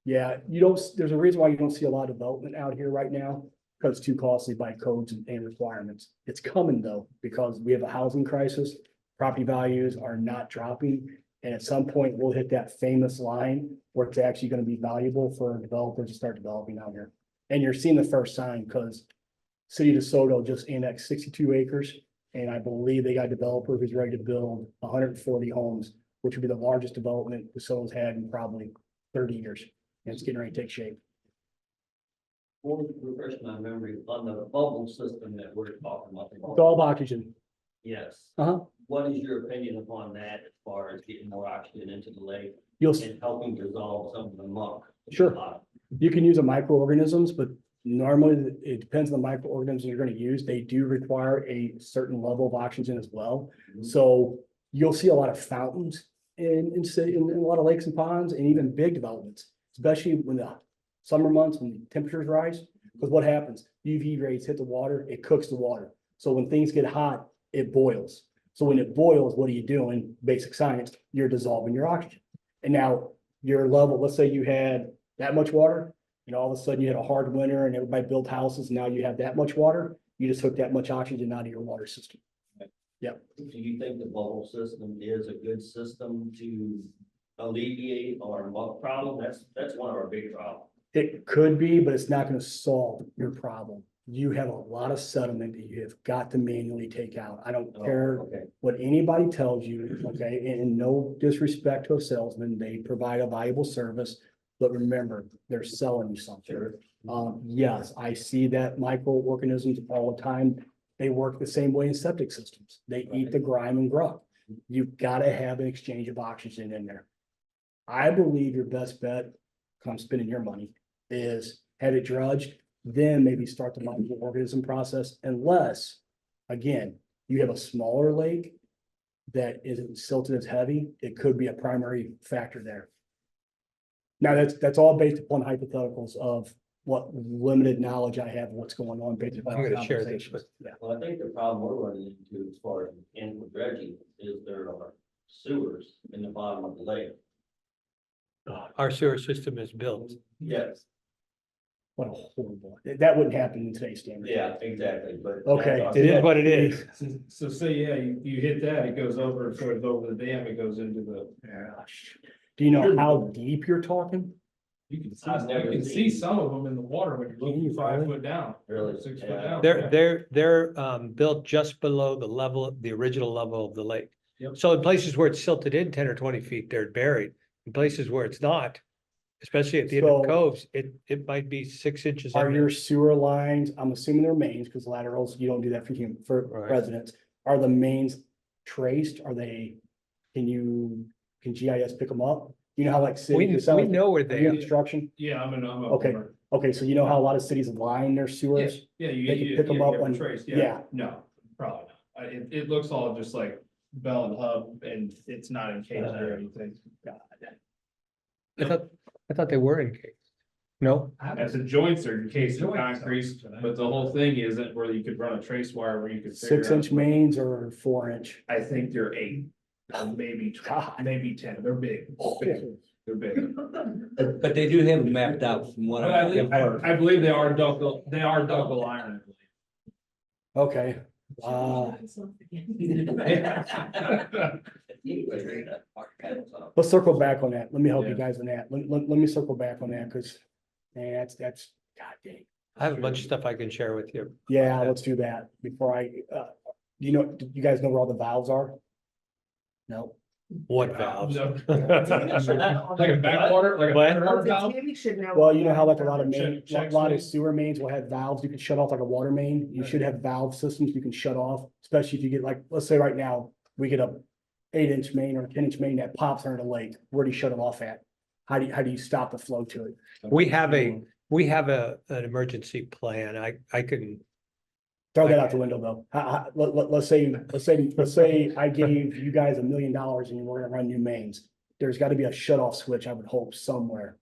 yeah, there's a reason why you don't see a lot of development out here right now. Because it's too costly by codes and requirements. It's coming though, because we have a housing crisis. Property values are not dropping. And at some point, we'll hit that famous line where it's actually gonna be valuable for developers to start developing out here. And you're seeing the first sign, because City of DeSoto just annexed 62 acres. And I believe they got a developer who's ready to build 140 homes, which would be the largest development DeSoto's had in probably 30 years. And it's getting ready to take shape. Refresh my memory on the bubble system that we're talking about. It's all oxygen. Yes. Uh-huh. What is your opinion upon that as far as getting more oxygen into the lake You'll, and helping dissolve some of the muck? Sure. You can use a microorganisms, but Normally, it depends on the microorganisms you're gonna use. They do require a certain level of oxygen as well. So you'll see a lot of fountains in a lot of lakes and ponds and even big developments, especially when the summer months, when temperatures rise. Because what happens? UV rays hit the water, it cooks the water. So when things get hot, it boils. So when it boils, what are you doing? Basic science, you're dissolving your oxygen. And now your level, let's say you had that much water, and all of a sudden you had a hard winter and everybody built houses, and now you have that much water, you just took that much oxygen out of your water system. Do you think the bubble system is a good system to alleviate our muck problem? That's one of our big problems. It could be, but it's not gonna solve your problem. You have a lot of sediment that you have got to manually take out. I don't care Okay. what anybody tells you, okay, and no disrespect to a salesman, they provide a valuable service. But remember, they're selling you something. Sure. Yes, I see that microorganisms all the time. They work the same way in septic systems. They eat the grime and grub. You've gotta have an exchange of oxygen in there. I believe your best bet, come spending your money, is have it drudged, then maybe start the microorganism process, unless, again, you have a smaller lake that isn't silted as heavy, it could be a primary factor there. Now, that's all based upon hypotheticals of what limited knowledge I have of what's going on based upon. I'm gonna share this conversations. with- Yeah. Well, I think the problem we're running into as far as in dredging is there are sewers in the bottom of the lake. Our sewer system is built. Yes. What a horrible, that wouldn't happen in today's standards. Yeah, exactly, but. Okay. It is what it is. So say, yeah, you hit that, it goes over, sort of over the dam, it goes into the, Gosh. Do you know how deep you're talking? you can see, I've never you can see seen- some of them in the water when you're looking 5 foot down. Really? 6 foot Yeah. down. They're built just below the level, the original level of the lake. Yep. So in places where it's silted in 10 or 20 feet, they're buried. In places where it's not, especially at the end of So- coves, it might be 6 inches. Are in your there. sewer lines, I'm assuming they're mains, because laterals, you don't do that for Right. residents. Are the mains traced? Are they, can GIS pick them up? You know how like We, cities. it sounds we like- know where are they you in are. construction? Yeah, I'm a. Okay. Okay, so you know how a lot of cities line their Yeah, sewers? yeah, you, They can you, pick 'em yeah, up you have on- a trace, yeah. yeah, no, probably not. It looks all just like bell and hub and it's not encased or anything. I thought they were encased. No, As the joints are encased in concrete, but the whole thing isn't where you could run a trace wire where you could. figure 6 inch out- mains or 4 inch? I think they're 8, maybe, God. maybe 10, they're big, they're big. But they do have them mapped out from what But I believe they are ductile iron. Okay, let's circle back on that. Let me help you Yeah. guys on that. Let me circle back on that, because, man, that's, god dang. I have a bunch of stuff I can share with you. Yeah, let's do that before do you guys know where all the valves are? No, What valves? Like a backwater, like a What? backwater valve? Maybe should know. well, you know how like a lot of main, Check a lot of swing. sewer mains will have valves, you can shut off like a water main, you should have valve systems you can shut off, especially if you get like, let's say right now, we get a 8 inch main or a 10 inch main that pops under the lake, where do you shut it off at? How do you stop the flow to it? We have an emergency plan. I can, Throw that out the window though. Let's say I gave you guys $1 million and you were gonna run new mains. There's gotta be a shut off switch, I would hope, somewhere.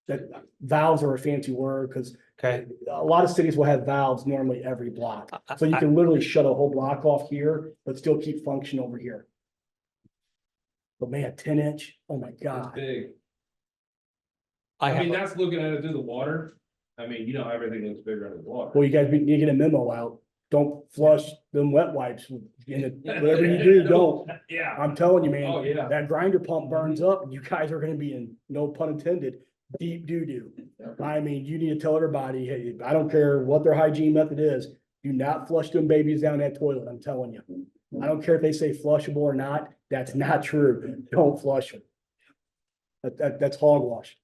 That valves are a fancy word, because okay. a lot of cities will have valves normally every block. So you can literally shut a whole block off here, but still keep function over here. But man, 10 inch, oh my It's God. big. I I mean, have, that's looking at it through the water. I mean, you know, everything looks bigger under the water. Well, you guys need to get a memo out. Don't flush them wet wipes. Whatever you do, don't. Yeah, I'm telling you, man. oh, yeah. That grinder pump burns up, and you guys are gonna be in, no pun intended, deep doo-doo. I mean, you need to tell everybody, hey, I don't care what their hygiene method is, do not flush them babies down that toilet, I'm telling you. I don't care if they say flushable or not, that's not true, don't flush them. That's hogwash.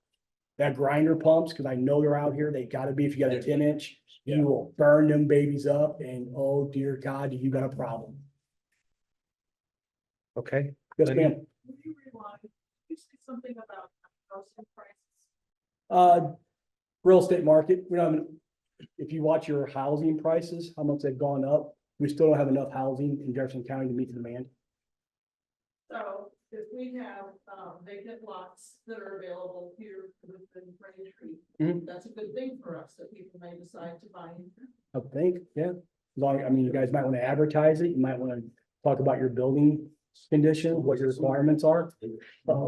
That grinder pumps, cause I know they're out here, they gotta be, if you got a 10 inch, you will burn them babies up, and oh dear God, you got a problem. okay. Yes, ma'am. You say something about housing prices. Real estate market, we don't have, if you watch your housing prices, how much they've gone up, we still don't have enough housing in Jefferson County to meet the demand. So if we have vacant lots that are available here within Braintree, Mhm. that's a good thing for us, that people may decide to buy. I think, yeah. Long, I mean, you guys might want to advertise it. You might want to talk about your building condition, what your requirements are.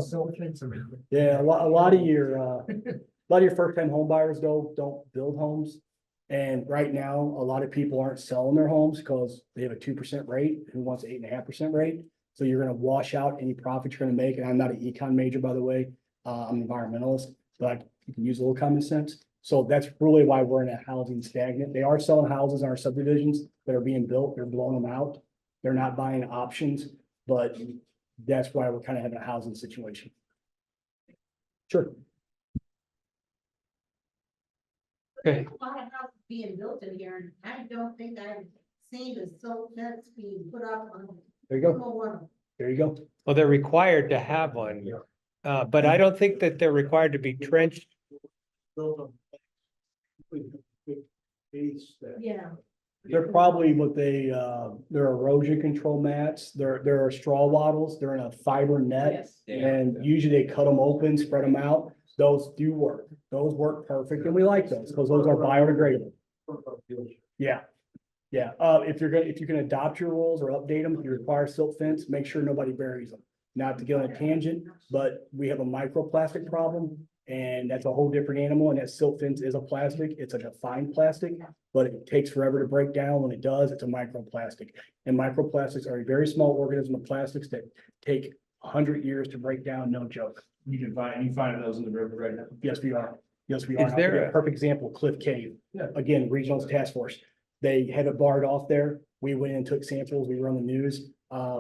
So fence around it. Yeah, a lot of your first time home buyers don't build homes. And right now, a lot of people aren't selling their homes because they have a 2% rate, who wants 8.5% rate. So you're gonna wash out any profit you're gonna make. And I'm not an econ major, by the way. I'm an environmentalist, but you can use a little common sense. So that's really why we're in a housing stagnant. They are selling houses in our subdivisions that are being built. They're blowing them out. They're not buying options, but that's why we're kind of having a housing situation. Sure. Okay. A lot of houses being built in here, and I don't think I've seen a silt fence being put up on. There you go. single one. There you go. Well, they're required to have one, but I don't think that they're required to be trenched. Yeah. They're probably what they're erosion control mats. They're straw wattles. They're in a fiber net. Yes. And usually they cut them open, spread them out. Those do work. Those work perfect and we like those because those are biodegradable. Yeah. Yeah. If you can adopt your rules or update them, if you require silt fence, make sure nobody buries them. Not to get on a tangent, but we have a microplastic problem and that's a whole different animal. And that silt fence is a plastic. It's a fine plastic, but it takes forever to break down. When it does, it's a microplastic. And microplastics are a very small organism of plastics that take 100 years to break down. No joke. You find those in the river right now. Yes, we are. Yes, we are. Is there I'll give you a perfect example, Cliff Cave. Yeah. Again, Regional Task Force. They had it barred off there. We went and took samples. We were on the news.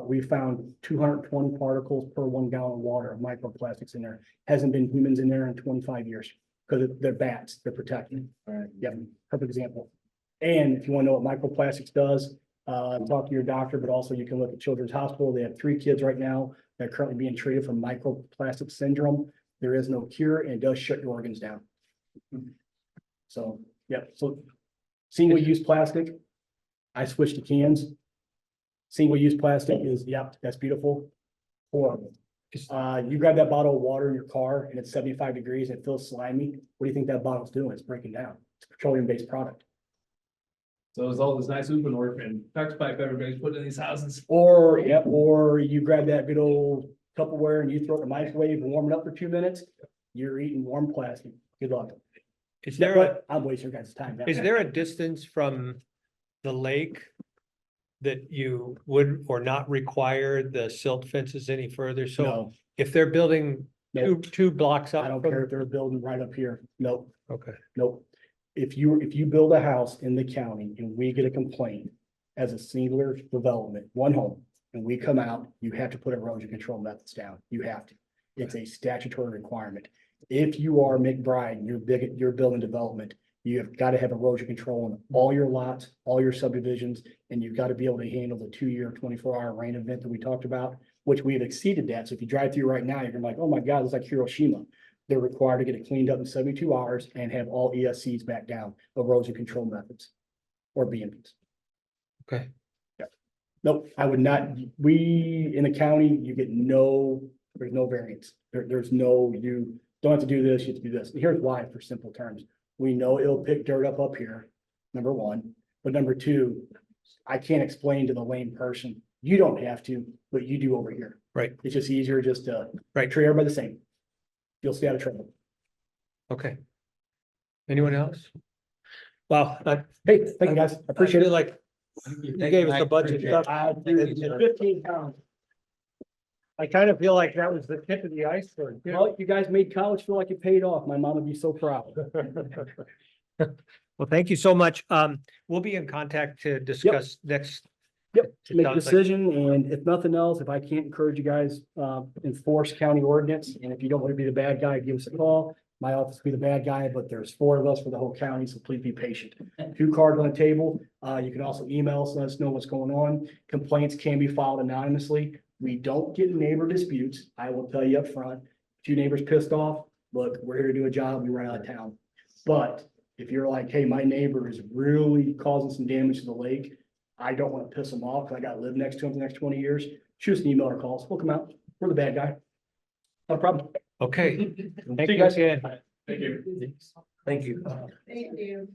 We found 220 particles per 1 gallon of water of microplastics in there. Hasn't been humans in there in 25 years because they're bats. They're protected. Right. Yep, perfect example. And if you want to know what microplastics does, talk to your doctor, but also you can look at Children's Hospital. They have 3 kids right now that are currently being treated for microplastic syndrome. There is no cure and it does shut your organs down. So, yeah, so single-use plastic, I switched to cans. Single-use plastic is, yep, that's beautiful. Horrible. You grab that bottle of water in your car and it's 75 degrees and it feels slimy. What do you think that bottle's doing? It's breaking down. It's a petroleum-based product. So it's all this nice open work and duct pipe everybody's putting in these houses. Or, yep, or you grab that good old Tupperware and you throw it in the microwave and warm it up for 2 minutes. You're eating warm plastic. Good luck. Is Yeah, there a, but I'm wasting your guys' time. now. is there a distance from the lake that you would or not require the silt fences any further? So No, if they're building no, two blocks up. I don't from- care if they're building right up here. Nope. Okay, Nope. If you build a house in the county and we get a complaint as a singular development, one home, and we come out, you have to put erosion control methods down. You have to. It's a statutory requirement. If you are McBride, and you're building development, you have got to have erosion control on all your lots, all your subdivisions, and you've got to be able to handle the 2-year, 24-hour rain event that we talked about, which we have exceeded that. So if you drive through right now, you're gonna be like, oh my God, it's like Hiroshima. They're required to get it cleaned up in 72 hours and have all ESCs back down, erosion control methods or BMPs. okay. Nope, I would not, we, in the county, you get there's no variance. There's no, you don't have to do this, you have to do this. And here's why, for simple terms. We know it'll pick dirt up here, number one. But number two, I can't explain to the lame person, you don't have to, but you do over here. Right. It's just easier just to Right. treat everybody the same. You'll stay out of trouble. Okay. Anyone else? Wow, Hey, thank you guys. I appreciate it. like you gave us the budget stuff. 15 pounds. I kind of feel like that was the tip of the iceberg. too. Well, you guys made college feel like it paid off. My mom would be so proud. Well, thank you so much. We'll be in contact to discuss next. Yep, It make a sounds like- decision, and if nothing else, if I can't encourage you guys, enforce county ordinance, and if you don't want to be the bad guy, give us a call. My office will be the bad guy, but there's 4 of us for the whole county, so please be patient. 2 cards on the table. You can also email us, let us know what's going on. Complaints can be filed anonymously. We don't get neighbor disputes. I will tell you up front. 2 neighbors pissed off, look, we're here to do a job, we run out of town. But if you're like, hey, my neighbor is really causing some damage to the lake, I don't want to piss him off because I got to live next to him for the next 20 years, shoot us an email or call us. We'll come out. We're the bad guy. No problem. Okay, thank See you guys. again. Thank you. Thank you. Thank you.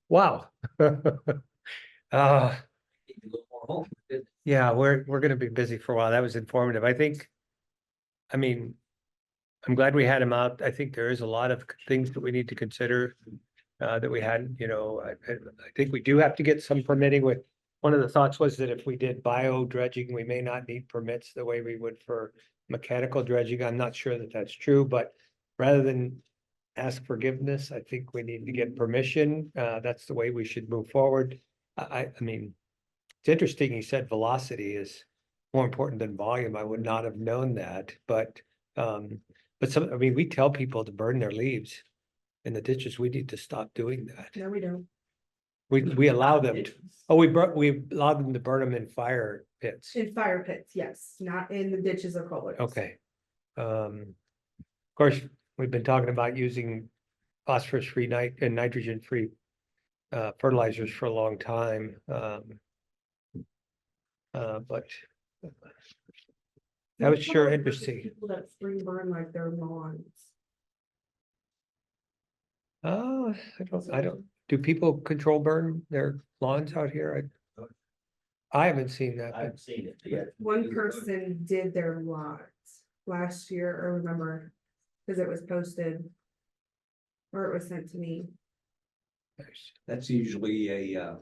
Wow. Yeah, we're gonna be busy for a while. That was informative. I mean, I'm glad we had him out. I think there is a lot of things that we need to consider. That we hadn't, I think we do have to get some permitting with. One of the thoughts was that if we did bio dredging, we may not need permits the way we would for mechanical dredging. I'm not sure that that's true, but rather than ask forgiveness, I think we need to get permission. That's the way we should move forward. I mean, it's interesting, he said velocity is more important than volume. I would not have known that, but we tell people to burn their leaves in the ditches. We need to stop doing that. No, we don't. We allow them to, we allow them to burn them in fire pits. In fire pits, yes, not in the ditches or culverts. Okay. Of course, we've been talking about using phosphorus-free and nitrogen-free fertilizers for a long time. But that was sure interesting. People that spring burn like their lawns. Oh, I don't, do people control burn their lawns out here? I haven't seen that, but I've seen it, yeah. One person did their lawns last year, I remember, because it was posted. Or it was sent to me. That's usually a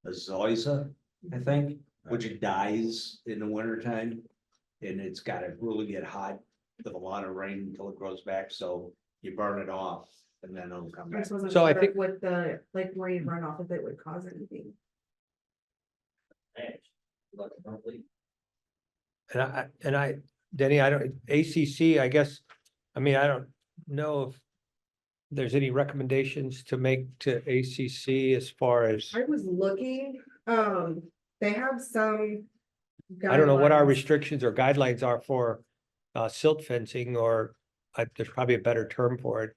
zoysia, I think, which dies in the wintertime. And it's gotta really get hot with a lot of rain until it grows back, so you burn it off and then it'll come I back. just wasn't So I sure think- with the like rain runoff if it would cause anything. Denny, ACC, I guess, I mean, I don't know if there's any recommendations to make to ACC as far as, I was looking, they have some. I don't know what our guidelines. restrictions or guidelines are for silt fencing, or there's probably a better term for it.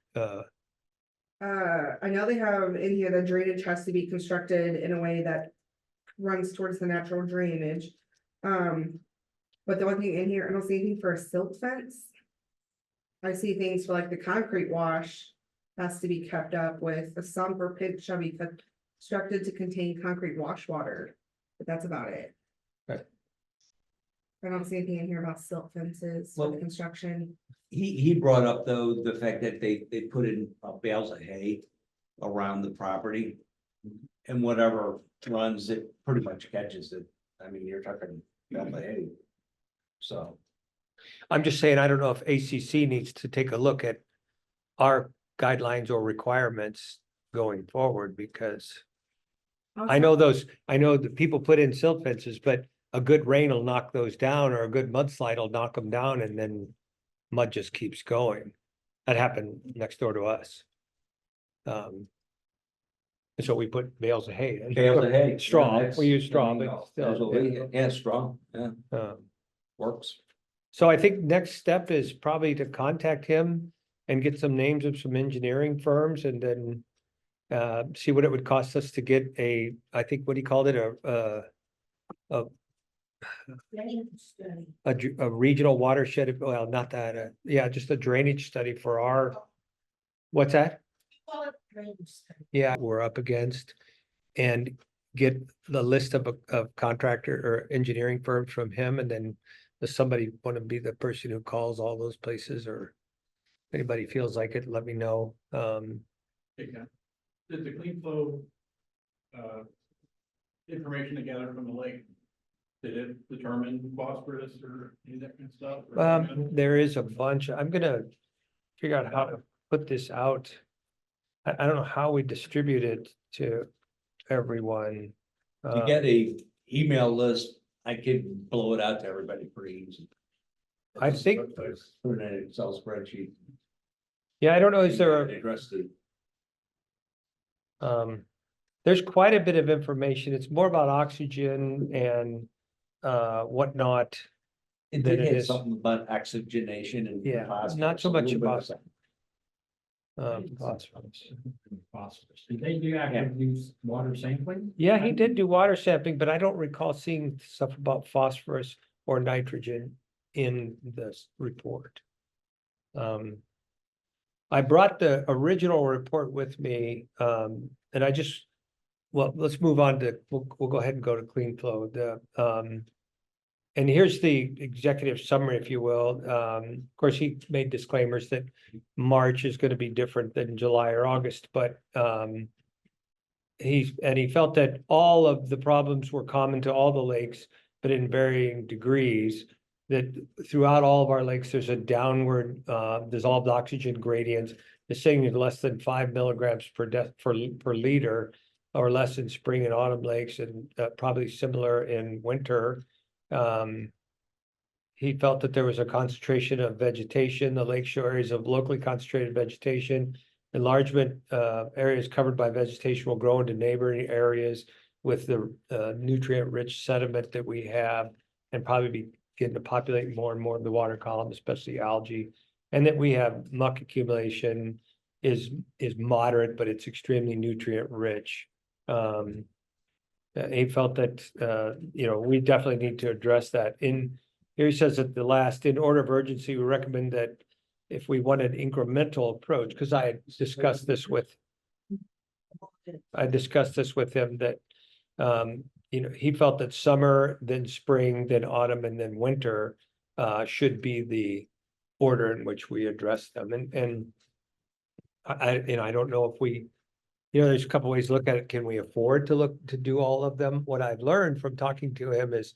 I know they have in here, the drainage has to be constructed in a way that runs towards the natural drainage. But the one thing in here, I don't see anything for a silt fence. I see things for like the concrete wash has to be kept up with, a sump or pit shall be constructed to contain concrete wash water, but that's about it. Right. I don't see anything in here about silt fences for the Well- construction. He brought up though, the fact that they put in bales of hay around the property. And whatever runs, it pretty much catches it. I mean, you're talking bale of hay. So, I'm just saying, I don't know if ACC needs to take a look at our guidelines or requirements going forward, because I know the people put in silt fences, but a good rain will knock those down, or a good mudslide will knock them down, and then mud just keeps going. That happened next door to us. And so we put bales of hay. bales of hay. Straw, Yeah, we use straw, I mean, but that's still, what we- yeah, straw, yeah, um, works. So I think next step is probably to contact him and get some names of some engineering firms, and then see what it would cost us to get I think what he called it, a regional watershed, well, not that, yeah, just a drainage study for our, what's that? Yeah, we're up against, and get the list of contractor or engineering firms from him, and then does somebody want to be the person who calls all those places, or anybody feels like it, let me know. Hey, Ken, did the clean flow information they gathered from the lake, did it determine phosphorus or any of that kind of stuff? or- There is a bunch, I'm gonna figure out how to put this out. I don't know how we distribute it to everyone. You get a email list, I could blow it out to everybody pretty easy. I think- Put it in an Excel spreadsheet. Yeah, I don't know, is there a, Address the, there's quite a bit of information. It's more about oxygen and whatnot. It than did it have is. something about oxygenation and. Yeah, phosphorus, not so a much little bit of about- something. Phosphorus. Phosphorus. Did they do actually use water sampling? Yeah, he did do water sampling, but I don't recall seeing stuff about phosphorus or nitrogen in this report. I brought the original report with me, and I just, well, let's move on to, we'll go ahead and go to Clean Flow, and here's the executive summary, if you will. Of course, he made disclaimers that March is gonna be different than July or August, but, he felt that all of the problems were common to all the lakes, but in varying degrees. That throughout all of our lakes, there's a downward dissolved oxygen gradient. The saying is less than 5 milligrams per liter, or less in spring and autumn lakes, and probably similar in winter. He felt that there was a concentration of vegetation, the lakeshore areas of locally concentrated vegetation. Enlargement areas covered by vegetation will grow into neighboring areas with the nutrient-rich sediment that we have, and probably begin to populate more and more of the water column, especially algae. And that we have muck accumulation is moderate, but it's extremely nutrient-rich. He felt that we definitely need to address that. Here he says at the last, in order of urgency, we recommend that if we want an incremental approach, because I had discussed this with him, that he felt that summer, then spring, then autumn, and then winter should be the order in which we address them. And I don't know if we, there's a couple ways to look at it. Can we afford to do all of them? What I've learned from talking to him is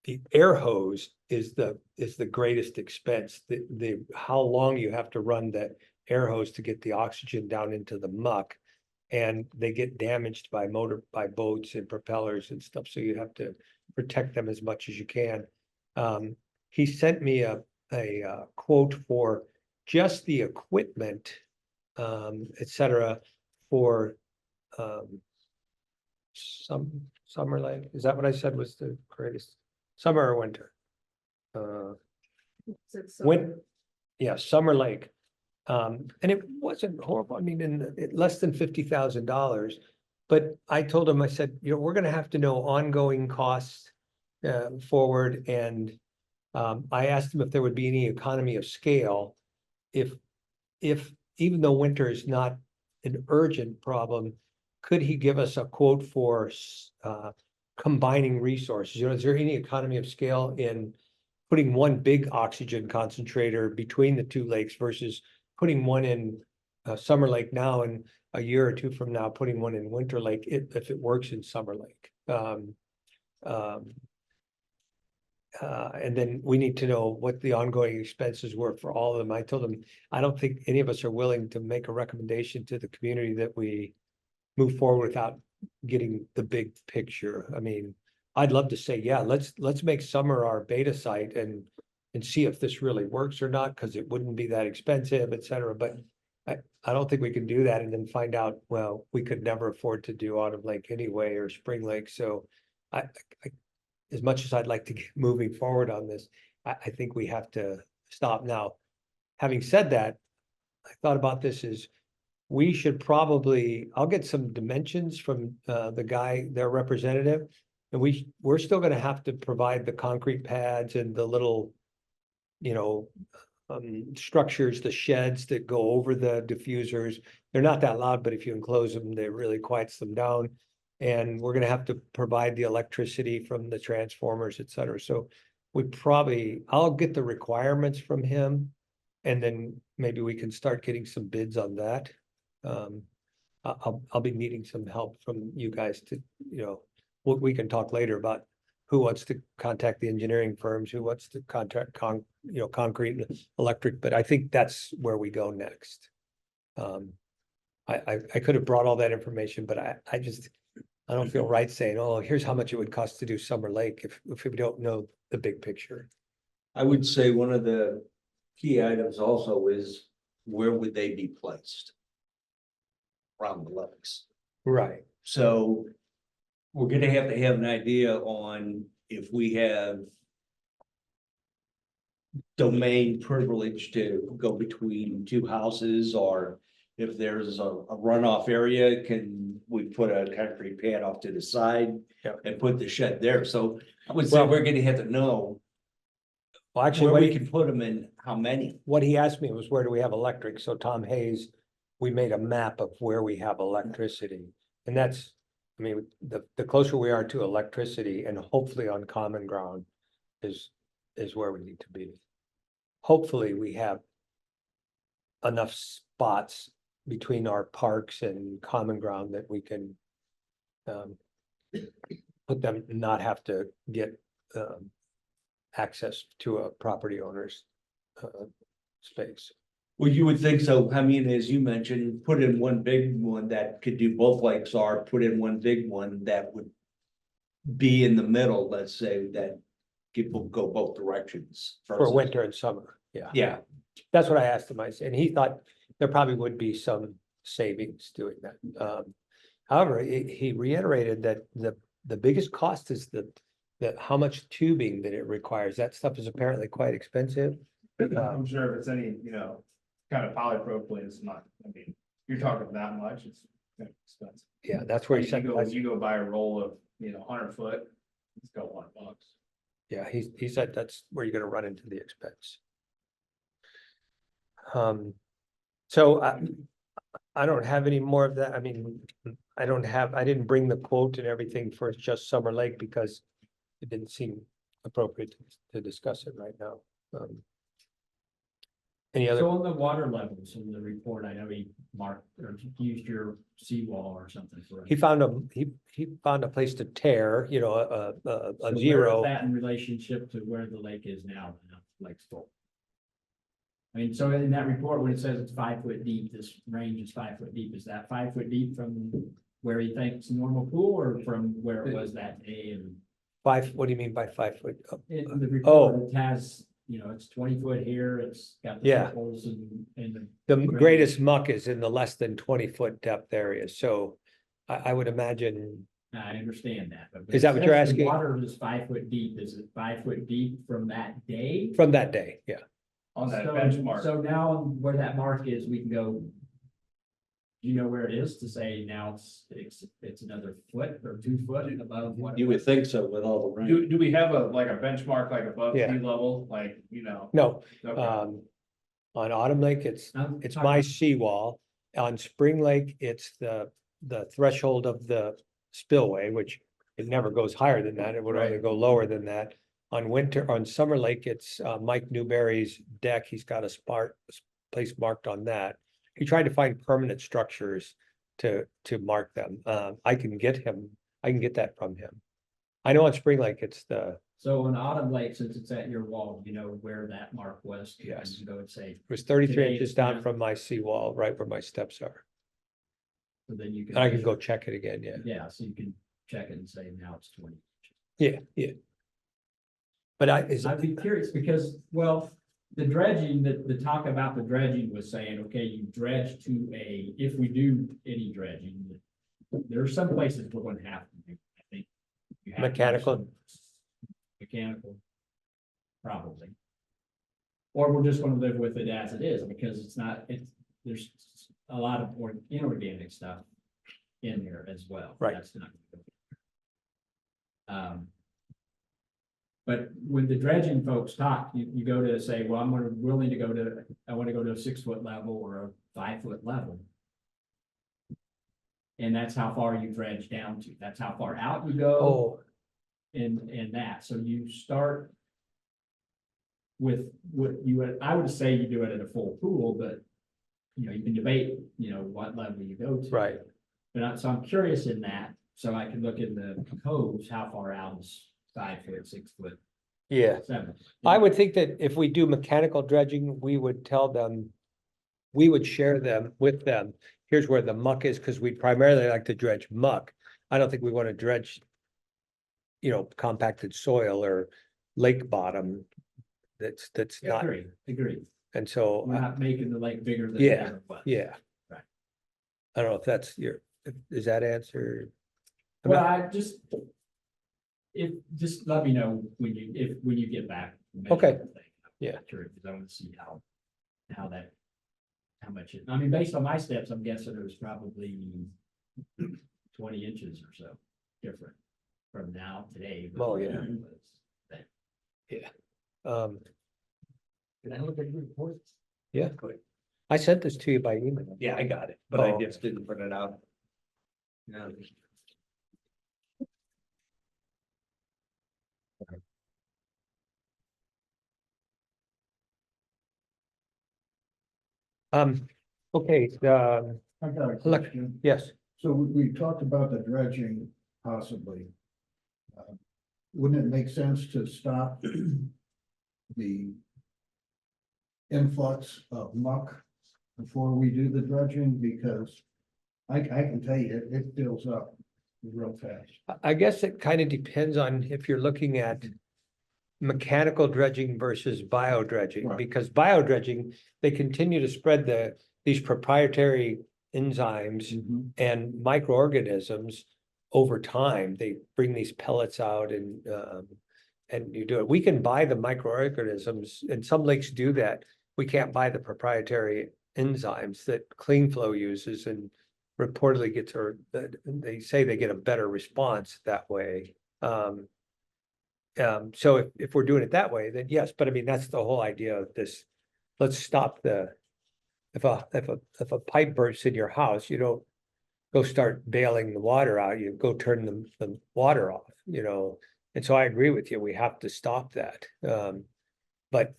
the air hose is the greatest expense. The how long you have to run the air hose to get the oxygen down into the muck, and they get damaged by boats and propellers and stuff. So you have to protect them as much as you can. He sent me a quote for just the equipment, etc. for summer lake. Is that what I said was the greatest? Summer or winter? Summer Lake. And it wasn't horrible. I mean, less than $50,000. But I told him, I said, we're gonna have to know ongoing costs forward. And I asked him if there would be any economy of scale. If even though winter is not an urgent problem, could he give us a quote for combining resources? Is there any economy of scale in putting one big oxygen concentrator between the two lakes versus putting one in Summer Lake now, and a year or two from now, putting one in Winter Lake, if it works in Summer Lake? And then we need to know what the ongoing expenses were for all of them. I told him, I don't think any of us are willing to make a recommendation to the community that we move forward without getting the big picture. I mean, I'd love to say, yeah, let's make summer our beta site and see if this really works or not, because it wouldn't be that expensive, et cetera. But I don't think we can do that and then find out, well, we could never afford to do Autumn Lake anyway, or Spring Lake. So I as much as I'd like to get moving forward on this, I think we have to stop now. Having said that, I thought about this is we should probably, I'll get some dimensions from the guy, their representative. And we're still gonna have to provide the concrete pads and the little, structures, the sheds that go over the diffusers. They're not that loud, but if you enclose them, they really quiets them down. And we're gonna have to provide the electricity from the transformers, et cetera. So I'll get the requirements from him. And then maybe we can start getting some bids on that. I'll be needing some help from you guys to, we can talk later about who wants to contact the engineering firms, who wants to contact concrete and electric, but I think that's where we go next. I could have brought all that information, but I don't feel right saying, oh, here's how much it would cost to do Summer Lake if we don't know the big picture. I would say one of the key items also is where would they be placed? Around the lakes. Right. So we're gonna have to have an idea on if we have domain privilege to go between two houses, or if there's a runoff area, can we put a concrete pad off to the side? Yep. And put the shed there, so I would say Well- we're gonna have to know Well, actually, where what we he, can put them and how many. what he asked me was, where do we have electric? So Tom Hayes, we made a map of where we have electricity. And that's, I mean, the closer we are to electricity and hopefully on common ground is where we need to be. Hopefully, we have enough spots between our parks and common ground that we can put them, not have to get access to a property owner's space. Well, you would think so. I mean, as you mentioned, put in one big one that could do both lakes, or put in one big one that would be in the middle, let's say, that people go both directions. For versus- winter and summer, yeah. Yeah, That's what I asked him. I said, and he thought there probably would be some savings doing that. However, he reiterated that the biggest cost is how much tubing that it requires. That stuff is apparently quite expensive. I'm sure if it's any, kind of polypropylene, it's not, I mean, you're talking that much, it's kind of expensive. Yeah, that's where he said, You go buy a roll of, 100 foot, it's got $1. yeah, he said that's where you're gonna run into the expense. So I don't have any more of that. I mean, I didn't bring the quote and everything for just Summer Lake because it didn't seem appropriate to discuss it right now. Any other? So on the water levels in the report, I know he marked or used your seawall or something for it. He found he found a place to tear, So a where is zero. that in relationship to where the lake is now, lake's full? I mean, so in that report, when it says it's 5 foot deep, this range is 5 foot deep, is that 5 foot deep from where he thinks a normal pool or from where it was that day? And What do you mean by 5 foot? in the report, it has, it's 20 foot here, it's got the Yeah. circles and The greatest muck is in the less than 20-foot depth areas, so I would imagine, I understand that. but Is that it what you're says the asking? Water is 5 foot deep, is it 5 foot deep from that day? from that day, yeah. On that So- benchmark. So now where that mark is, we can go. Do you know where it is to say now it's another foot or 2 foot above what? you would think so with all the rain. Do we have a benchmark above Yeah. sea level, No, okay. on Autumn Lake, it's my seawall. On Spring Lake, it's the threshold of the spillway, which it never goes higher than that. It would only Right. go lower than that. On Summer Lake, it's Mike Newberry's deck. He's got a place marked on that. He tried to find permanent structures to mark them. I can get that from him. I know on Spring Lake, it's So on Autumn Lake, since it's at your wall, you know where that mark was? Yes. And go and say, it was 33 Today inches it's down not- from my seawall, right where my steps are. so then you can. And I can go check it again, yeah. Yeah, so you can check it and say now it's 20. Yeah. But I'd be curious because, well, the dredging, the talk about the dredging was saying, okay, you dredge if we do any dredging. There are some places we're going to have to do, I think. you have to do Mechanical? some Mechanical. Probably. Or we're just gonna live with it as it is, because there's a lot of inorganic stuff in there as well. Right. That's not. But when the dredging folks talk, you go to say, well, I want to go to a 6 foot level or a 5 foot level. And that's how far you dredge down to, that's how far out you go Oh, in that, so you start. With what I would say you do it at a full pool, but. You can debate, what level you go to. right. So I'm curious in that, so I can look in the codes, how far out is 5 foot, 6 foot, Yeah. 7. I would think that if we do mechanical dredging, we would tell them, we would share them with them. Here's where the muck is, because we primarily like to dredge muck. I don't think we want to dredge, compacted soil or lake bottom. That's not, Agree. and so, We're not making the lake bigger than. Yeah, it ever was. yeah. Right. I don't know if that's is that answer? I'm Well, not- just let me know when you get back. Okay. Yeah. Sure, because I want to see how much I mean, based on my steps, I'm guessing it was probably 20 inches or so different from now today. Oh, yeah. Um, Can I look at your report? yeah, I sent this to you by email. Yeah, I got it, but Oh, I okay. just didn't print it out. No. Okay, I got a Look. question. yes, So we talked about the dredging possibly. Wouldn't it make sense to stop the influx of muck before we do the dredging? Because I can tell you, it fills up real fast. I guess it kind of depends on if you're looking at mechanical dredging versus bio dredging, Right. because bio dredging, they continue to spread these proprietary enzymes and microorganisms over time. They bring these pellets out and you do it. We can buy the microorganisms, and some lakes do that. We can't buy the proprietary enzymes that Clean Flow uses, and reportedly gets, or they say they get a better response that way. So if we're doing it that way, then yes, but I mean, that's the whole idea of this. Let's stop if a pipe bursts in your house, you don't go start bailing the water out, you go turn the water off, And so I agree with you, we have to stop that. But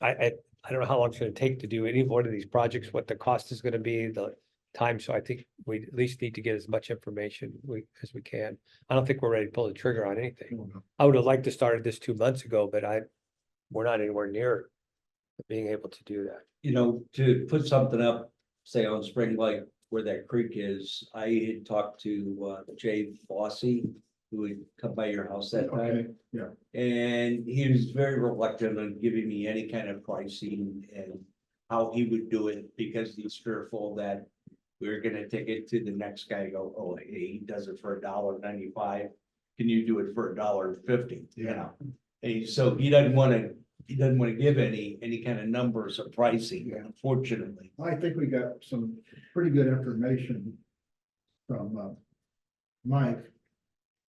I don't know how long it's gonna take to do any one of these projects, what the cost is gonna be, the time, so I think we at least need to get as much information as we can. I don't think we're ready to pull the trigger on anything. I would have liked to start this 2 months ago, but we're not anywhere near being able to do that. To put something up, say on Spring Lake where that creek is, I had talked to Jay Fossey, who had come by your house that time. Okay, yeah. And he was very reluctant on giving me any kind of pricing and how he would do it, because he's fearful that we're gonna take it to the next guy, and go, oh, hey, he does it for $1.95. Can you do it for $1.50? And so he doesn't wanna give any kind of numbers of pricing, unfortunately. I think we got some pretty good information from Mike.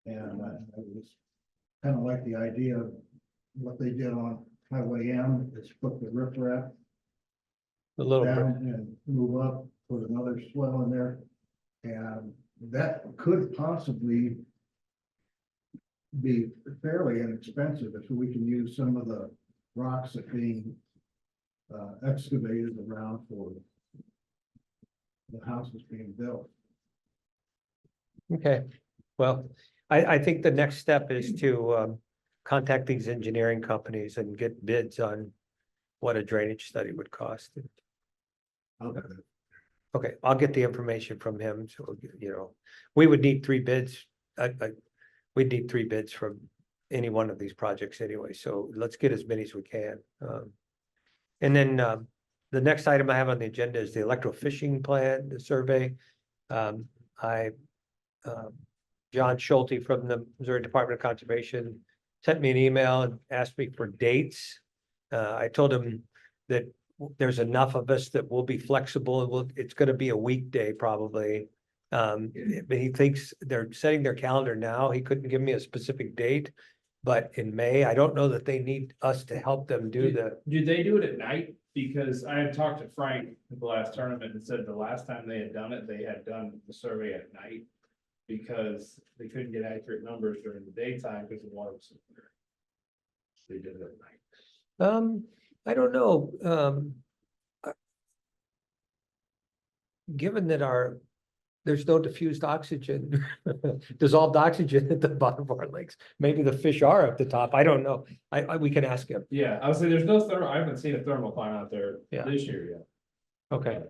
And I was kind of like the idea of what they did on Highway M, is put the riprap A little down bit, and move up, put another swell in there. And that could possibly be fairly inexpensive if we can use some of the rocks that being excavated around for the houses being built. okay, well, I think the next step is to contact these engineering companies and get bids on what a drainage study would cost. Okay, I'll get the information from him, so, we would need 3 bids. We'd need 3 bids from any one of these projects anyway, so let's get as many as we can. And then the next item I have on the agenda is the electrofishing plan, the survey. John Schulte from the Missouri Department of Conservation sent me an email and asked me for dates. I told him that there's enough of us that will be flexible. It's gonna be a weekday probably. But he thinks they're setting their calendar now. He couldn't give me a specific date. But in May, I don't know that they need us to help them do Do they do it at night? Because I had talked to Frank at the last tournament and said the last time they had done it, they had done the survey at night. Because they couldn't get accurate numbers during the daytime because the water was so clear. They did it at night. I don't know, given that there's no diffused oxygen, dissolved oxygen at the bottom of our lakes, maybe the fish are at the top, I don't know, we can ask him. Yeah, I would say there's no I haven't seen a thermal climb out there Yeah. this year yet. Okay,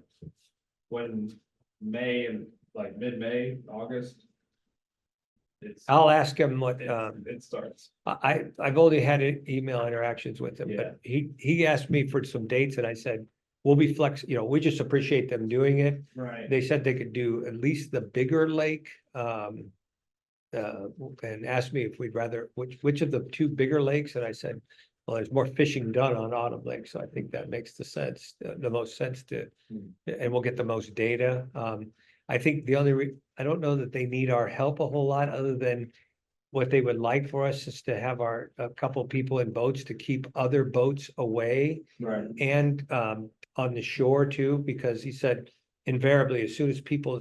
When May and like mid-May, August. I'll ask him what, It starts. I've only had email interactions with him, Yeah. but he asked me for some dates and I said, we'll be we just appreciate them doing it. Right. They said they could do at least the bigger lake, and asked me if we'd rather, which of the 2 bigger lakes, and I said, well, there's more fishing done on Autumn Lake, so I think that makes the most sense to, and we'll get the most data. I think the only, I don't know that they need our help a whole lot, other than what they would like for us is to have a couple people in boats to keep other boats away. Right. And on the shore too, because he said invariably, as soon as people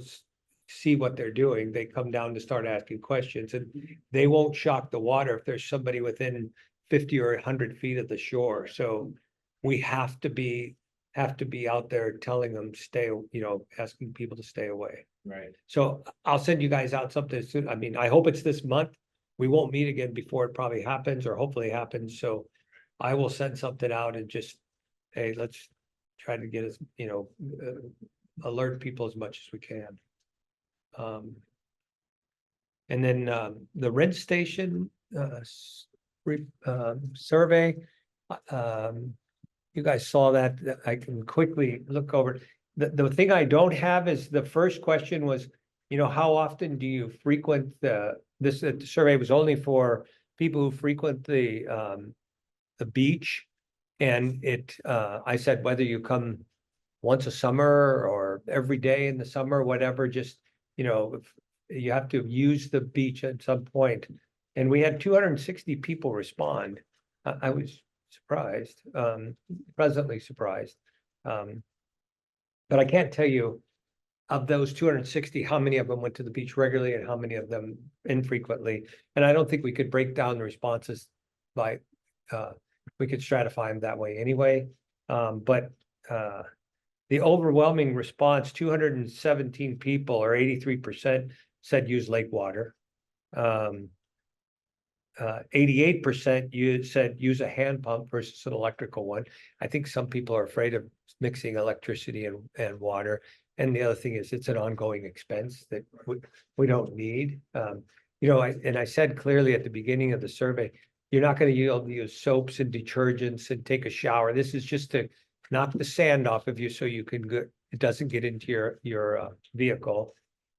see what they're doing, they come down to start asking questions, and they won't shock the water if there's somebody within 50 or 100 feet of the shore. So we have to be out there telling them asking people to stay away. Right. So I'll send you guys out something soon. I mean, I hope it's this month. We won't meet again before it probably happens, or hopefully happens. So I will send something out and just, hey, let's try to get alert people as much as we can. And then the rent station survey. You guys saw that. I can quickly look over. The thing I don't have is the first question was, how often do you frequent this survey was only for people who frequent the beach. And I said, whether you come once a summer or every day in the summer, whatever, just, if you have to use the beach at some point. And we had 260 people respond. I was surprised, pleasantly surprised. But I can't tell you of those 260, how many of them went to the beach regularly and how many of them infrequently. And I don't think we could break down the responses by, we could stratify them that way anyway. But the overwhelming response, 217 people or 83% said use lake water. 88% said use a hand pump versus an electrical one. I think some people are afraid of mixing electricity and water. And the other thing is it's an ongoing expense that we don't need. I said clearly at the beginning of the survey, you're not going to be able to use soaps and detergents and take a shower. This is just to knock the sand off of you so you can it doesn't get into your vehicle.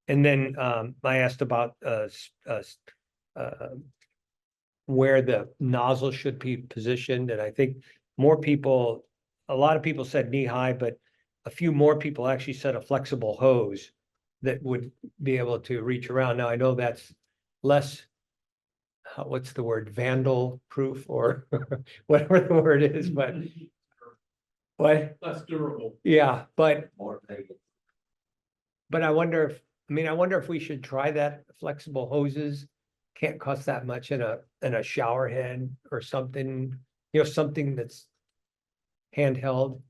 And then I asked about where the nozzle should be positioned. And I think a lot of people said knee high, but a few more people actually said a flexible hose that would be able to reach around. Now, I know that's less, what's the word, vandal proof or whatever the word is, but what? Less durable. Yeah, but More pagan. I wonder if we should try that. Flexible hoses can't cost that much in a shower head or something, something that's handheld.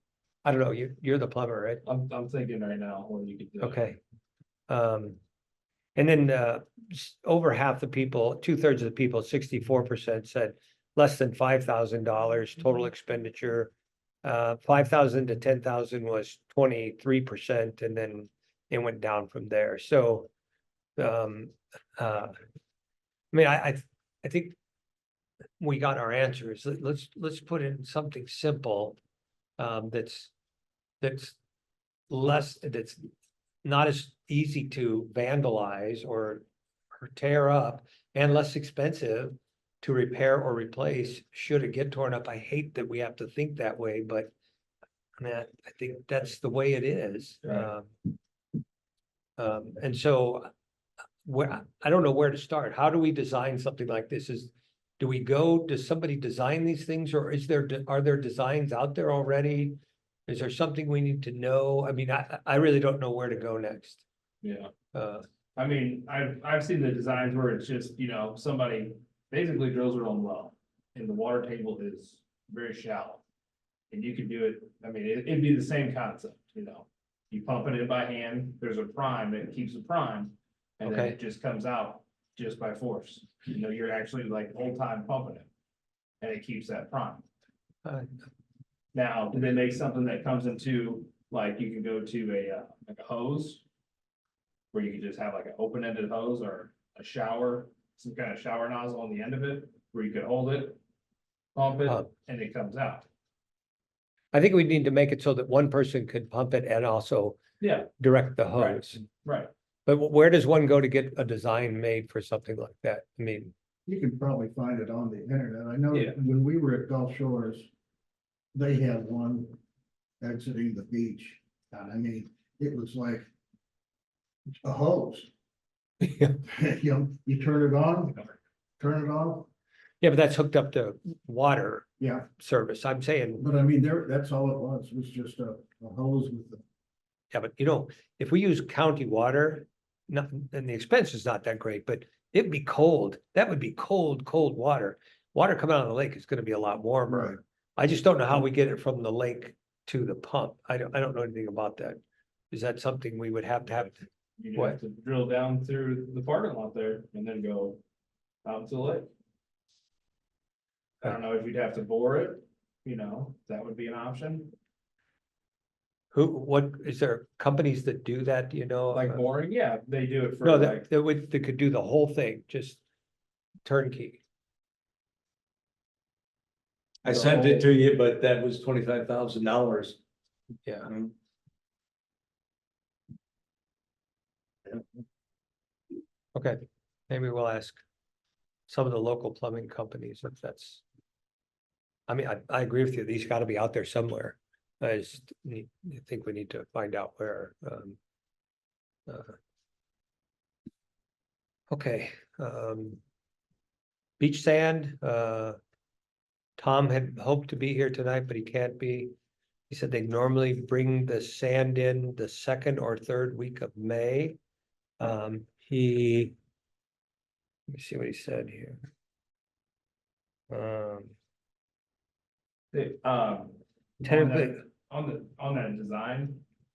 I don't know, you're the plumber, right? I'm thinking right now what you could do. Okay. And then over half the people, 2/3 of the people, 64% said less than $5,000 total expenditure. 5,000 to 10,000 was 23%, and then it went down from there. So, I think we got our answers. Let's put in something simple that's not as easy to vandalize or tear up and less expensive to repair or replace should it get torn up. I hate that we have to think that way, but I think that's the way it is. Right. And so I don't know where to start. How do we design something like this? Does somebody design these things, or are there designs out there already? Is there something we need to know? I really don't know where to go next. Yeah. I've seen the designs where it's just, somebody basically drills their own well and the water table is very shallow. And you can do it, it'd be the same concept, you pump it in by hand, there's a prime that keeps the prime. And then Okay. it just comes out just by force. You're actually like old time pumping it. And it keeps that prime. Now, do they make something that comes into, like, you can go to like a hose? Where you can just have like an open-ended hose or a shower, some kind of shower nozzle on the end of it, where you could hold it, pump it, and it comes out. I think we need to make it so that one person could pump it and also Yeah, direct the Right. hose. right. But where does one go to get a design made for something like that? You can probably find it on the internet. I know Yeah. when we were at Gulf Shores, they had one exiting the beach. And I mean, it was like a hose. Yeah. You know, you turn it on, turn it off. Yeah, but that's hooked up to water Yeah, service. I'm saying, but I mean, that's all it was. It was just a hose with the. yeah, but you know, if we use county water, nothing, and the expense is not that great, but it'd be cold. That would be cold, cold water. Water coming out of the lake is gonna be a lot warmer. Right. I just don't know how we get it from the lake to the pump. I don't know anything about that. Is that something we would have to have? You'd What? have to drill down through the parking lot there and then go out to the lake. I don't know if you'd have to bore it, you know, that would be an option, What, is there companies that do that, do you know? like boring, yeah, they do it for No, like, they could do the whole thing, just turnkey. I sent it to you, but that was $25,000. Yeah. Okay, maybe we'll ask some of the local plumbing companies if that's. I mean, I agree with you, these gotta be out there somewhere. I just think we need to find out where, Okay, beach sand, Tom had hoped to be here tonight, but he can't be. He said they normally bring the sand in the second or third week of May. Let me see what he said here. Tentatively, on that design,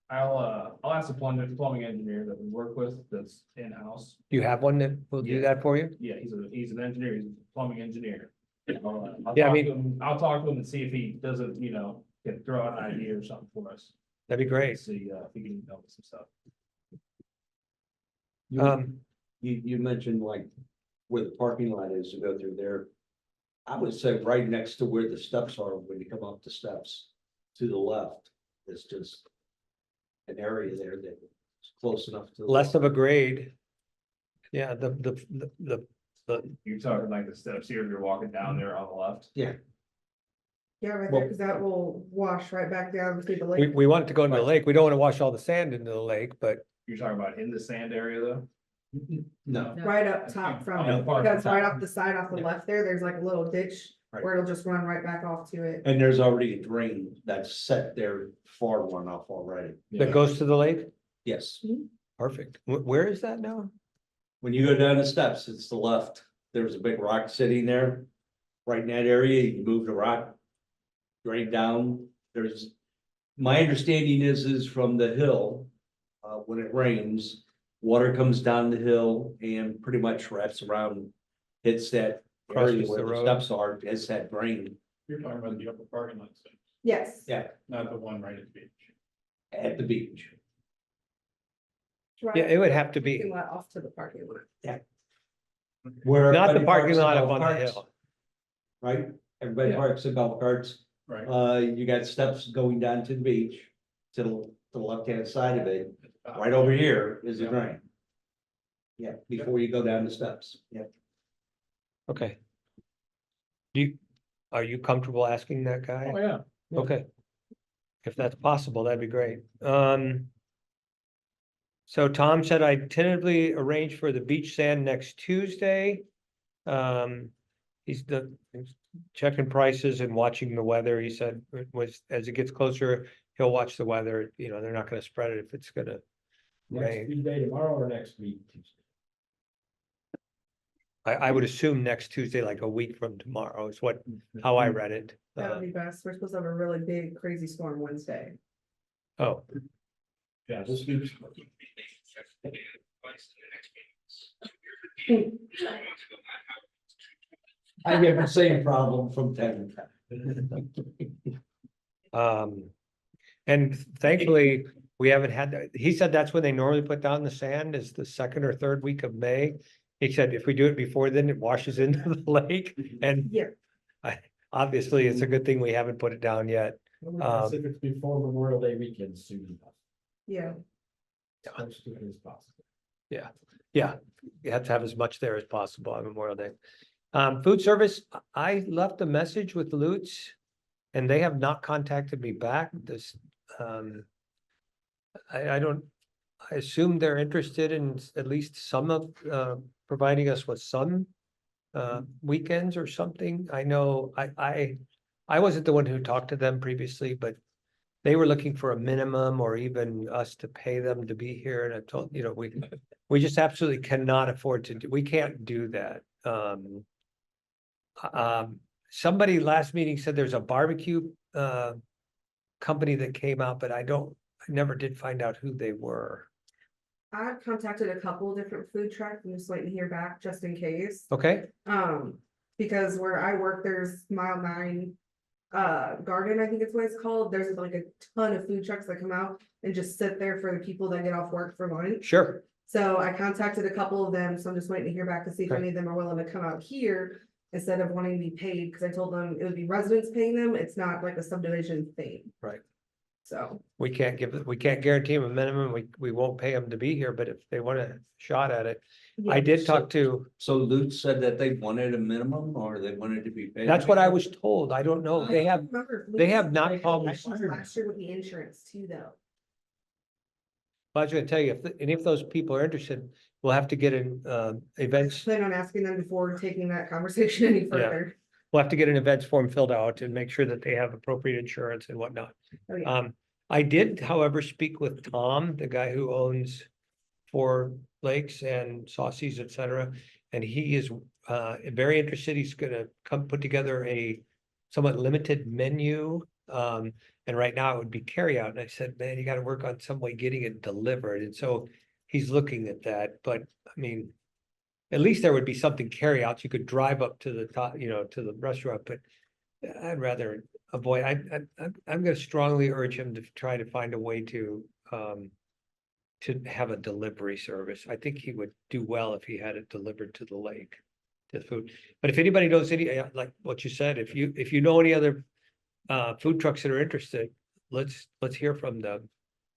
I'll ask the plumbing engineer that we work with that's in-house. do you have one that will do Yeah. that for you? Yeah, he's an engineer, he's a plumbing engineer. I'll Yeah, I talk mean- to him- I'll talk to him and see if he doesn't, you know, can throw out an idea or something for us. That'd be great. See, if he can help with some stuff. You mentioned like where the parking lot is to go through there. I would say right next to where the steps are, when you come up the steps to the left, it's just an area there that is close enough to. Less of a grade. Yeah, You're talking like the steps here, if you're walking down there on the left. Yeah, right Well- there, cause that will wash right back down to the we, lake. we want it to go into the lake. We don't want to wash all the sand into the lake, but You're talking about in the sand area though? No, Right up top from, Yeah, part of that's the right top. off the side off the left there, there's like a little ditch Right. where it'll just run right back off to it. and there's already a drain that's set there far runoff already. that goes to the lake? Yes, Perfect. Where is that now? when you go down the steps, it's the left. There's a big rock sitting there. Right in that area, you can move the rock. Drain down, there's, my understanding is from the hill, when it rains. Water comes down the hill and pretty much wraps around, hits that area Crosses where the the road. steps are, hits that drain You're talking about the upper parking lot, Yes. Yeah. not the one right at the beach. at the beach. Right Yeah, it would have to parking be, lot off to the parking lot. Where not the everybody parking parks lot the up golf on the carts, hill. Right? Everybody Yeah. parks the golf carts. Right. You got steps going down to the beach, to the left-hand side of it. Right over here is the Yeah. drain. Yeah, before you go down the steps. Yeah. Okay. Are you comfortable asking that guy? Oh, yeah. Yeah. Okay. If that's possible, that'd be great. So Tom said I tentatively arranged for the beach sand next Tuesday. He's checking prices and watching the weather. He said it was, as it gets closer, he'll watch the weather. You know, they're not gonna spread it if it's gonna Next rain. Tuesday, tomorrow or next week? Tuesday? I would assume next Tuesday, like a week from tomorrow is how I read it. That would be best. We're supposed to have a really big crazy storm Wednesday. Oh, Yeah, this week's. I get the same problem from time to time. and thankfully, we haven't had that. He said that's when they normally put down the sand is the second or third week of May. He said if we do it before then, it washes into the lake and Yeah. obviously it's a good thing we haven't put it down yet. If it's before Memorial Day weekend, soon. Yeah. Close to it as possible. Yeah, you have to have as much there as possible on Memorial Day. Food service, I left a message with Lutz and they have not contacted me back. This, I don't, I assume they're interested in at least some of, providing us with some weekends or something. I know, I wasn't the one who talked to them previously, but they were looking for a minimum or even us to pay them to be here. And I told, you know, we just absolutely cannot afford to do, we can't do that. Somebody last meeting said there's a barbecue company that came out, but I never did find out who they were. I've contacted a couple of different food trucks. I'm just waiting to hear back just in case. Okay, Because where I work, there's Mile 9 Garden, I think it's what it's called. There's like a ton of food trucks that come out and just sit there for the people that get off work for lunch. sure. So I contacted a couple of them, so I'm just waiting to hear back to see if Okay. any of them are willing to come out here instead of wanting to be paid, because I told them it would be residents paying them. It's not like a subdivision thing. Right. So, We can't guarantee them a minimum. We won't pay them to be here, but if they want a shot at it. I yeah. did talk to, So Lutz said that they wanted a minimum or they wanted to be paid. that's what I was told. I don't know. They have, Remember, they have not called me. last year with the insurance too, though. I was gonna tell you, if those people are interested, we'll have to get an events, Plan on asking them before taking that conversation any further. we'll have to get an events form filled out and make sure that they have appropriate insurance and whatnot. Oh, yeah. I did, however, speak with Tom, the guy who owns Four Lakes and Saucy's, et cetera. And he is very interested. He's gonna come put together a somewhat limited menu. And right now it would be carryout. And I said, man, you gotta work on some way getting it delivered. And so he's looking at that, but I mean, at least there would be something carryout. You could drive up to the top, you know, to the restaurant, but I'd rather avoid, I'm gonna strongly urge him to try to find a way to have a delivery service. I think he would do well if he had it delivered to the lake, to the food. But if anybody knows any, like what you said, if you know any other food trucks that are interested, let's hear from them.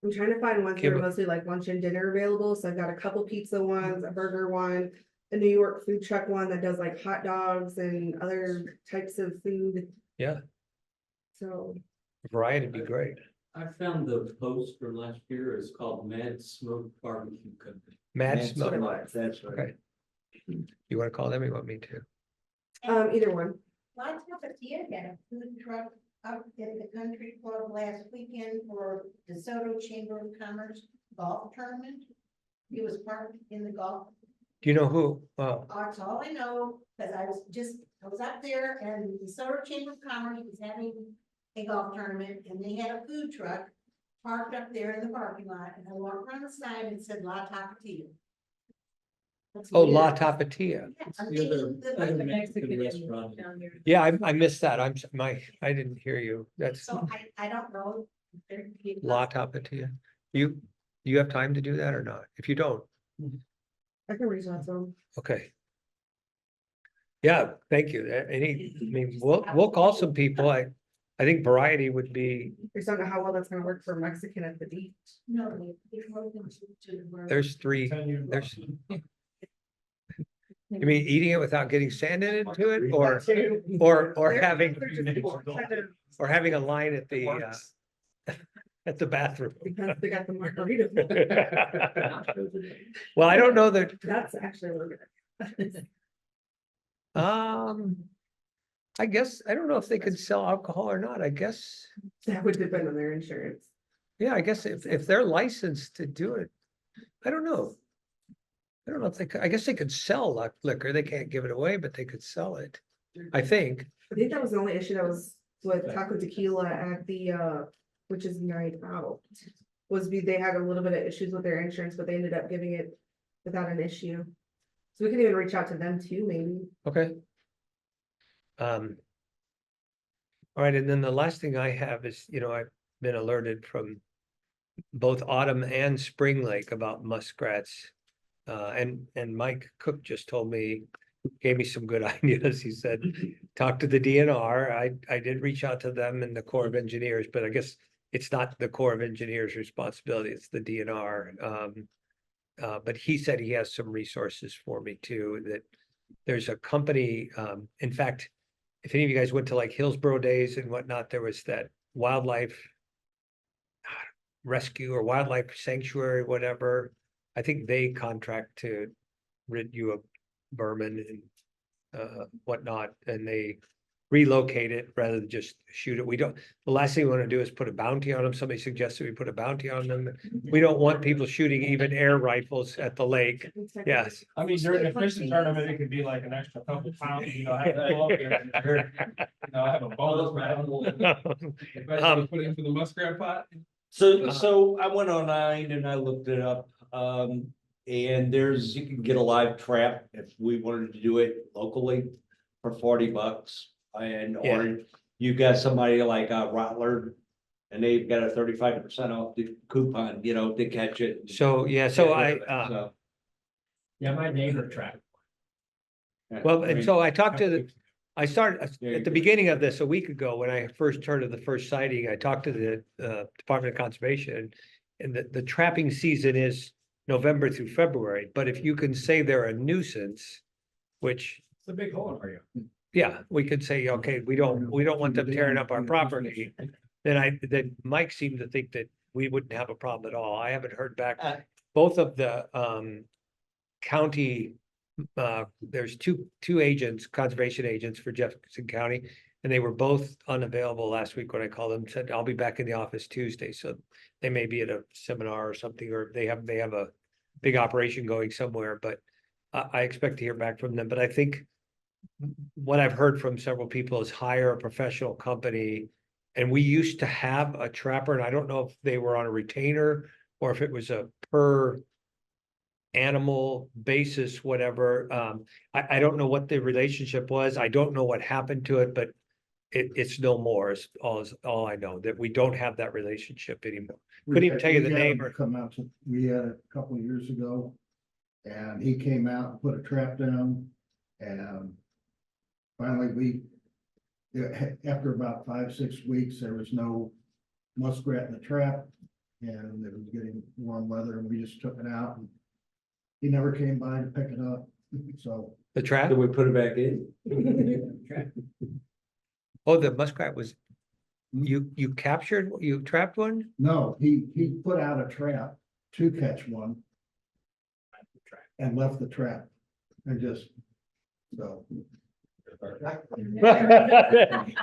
I'm trying to find ones that Give are it- mostly like lunch and dinner available, so I've got a couple pizza ones, a burger one. A New York food truck one that does like hot dogs and other types of food, Yeah, so. variety would be great. I found the post from last year, it's called Mad Smoke Barbecue Company. Mad That's Smoke. right, that's right. Okay. You wanna call them? You want me to? Either one. La Tapatia had a food truck up in the country club last weekend for DeSoto Chamber of Commerce golf tournament. It was parked in the golf. Do you know who? Oh, That's all I know, because I was up there and the DeSoto Chamber of Commerce was having a golf tournament and they had a food truck parked up there in the parking lot, and I walked around the side and said La Tapatia. That's oh, weird. La Tapatia. Yeah, I'm thinking the- Mexican restaurant. Yeah, I missed that. I didn't hear you. That's So I don't know. La Tapatia. You have time to do that or not? If you don't, I can reach out to them. okay. Yeah, thank you. I mean, we'll call some people. I think variety would be, I just don't know how well that's gonna work for Mexican at the beach. No, they drove them to where. there's three, there's. You mean eating it without getting sand into it or having, or having a line at the at the bathroom? Because they got the margarita. Well, I don't know that, That's actually really good. I guess, I don't know if they could sell alcohol or not. I guess, That would depend on their insurance. yeah, I guess if they're licensed to do it, I don't know. I don't know if they could, I guess they could sell liquor. They can't give it away, but they could sell it. I think. I think that was the only issue that was with Taco Tequila at the, which is Night Out. They had a little bit of issues with their insurance, but they ended up giving it without an issue. So we can even reach out to them too, maybe. Okay. All right, and then the last thing I have is, you know, I've been alerted from both Autumn and Spring Lake about muskrats. And Mike Cook just told me, gave me some good ideas. He said, talk to the DNR. I did reach out to them and the Corps of Engineers, but I guess it's not the Corps of Engineers' responsibility, it's the DNR. But he said he has some resources for me too, that there's a company, in fact, if any of you guys went to like Hillsborough Days and whatnot, there was that wildlife rescue or wildlife sanctuary, whatever. I think they contract to rid you of vermin and whatnot, and they relocate it rather than just shoot it. We don't, the last thing we want to do is put a bounty on them. Somebody suggested we put a bounty on them. We don't want people shooting even air rifles at the lake. Yes. I mean, during the fishing tournament, it could be like an extra couple pounds, you know, have to go up there and, you know, have a bonus round. Put into the muskrat pot. So I went online and I looked it up, and you can get a live trap if we wanted to do it locally for $40. And, or you got somebody like Rottler, and they've got a 35% off the coupon, you know, to catch it. So, yeah, so I, Yeah, my neighbor tracked. well, and so I talked to I started at the beginning of this a week ago, when I first heard of the first sighting, I talked to the Department of Conservation. And the trapping season is November through February, but if you can say they're a nuisance, which, It's a big hole in our yard. yeah, we could say, okay, we don't want them tearing up our property. Then Mike seemed to think that we wouldn't have a problem at all. I haven't heard back. Both of the county, there's two agents, conservation agents for Jefferson County. And they were both unavailable last week when I called them, said, I'll be back in the office Tuesday. So they may be at a seminar or something, or they have a big operation going somewhere, but I expect to hear back from them. But I think what I've heard from several people is hire a professional company. And we used to have a trapper, and I don't know if they were on a retainer or if it was a per animal basis, whatever. I don't know what the relationship was. I don't know what happened to it, but it's no more, is all I know, that we don't have that relationship anymore. Couldn't even tell you the We had name him or, Come out to, we had it a couple of years ago. And he came out and put a trap down, and finally after about 5-6 weeks, there was no muskrat in the trap. And it was getting warm weather, and we just took it out, and he never came by to pick it up, so. the trap? Did we put it back in? Oh, the muskrat was, you trapped one? No, he put out a trap to catch one. And left the trap, and just, so.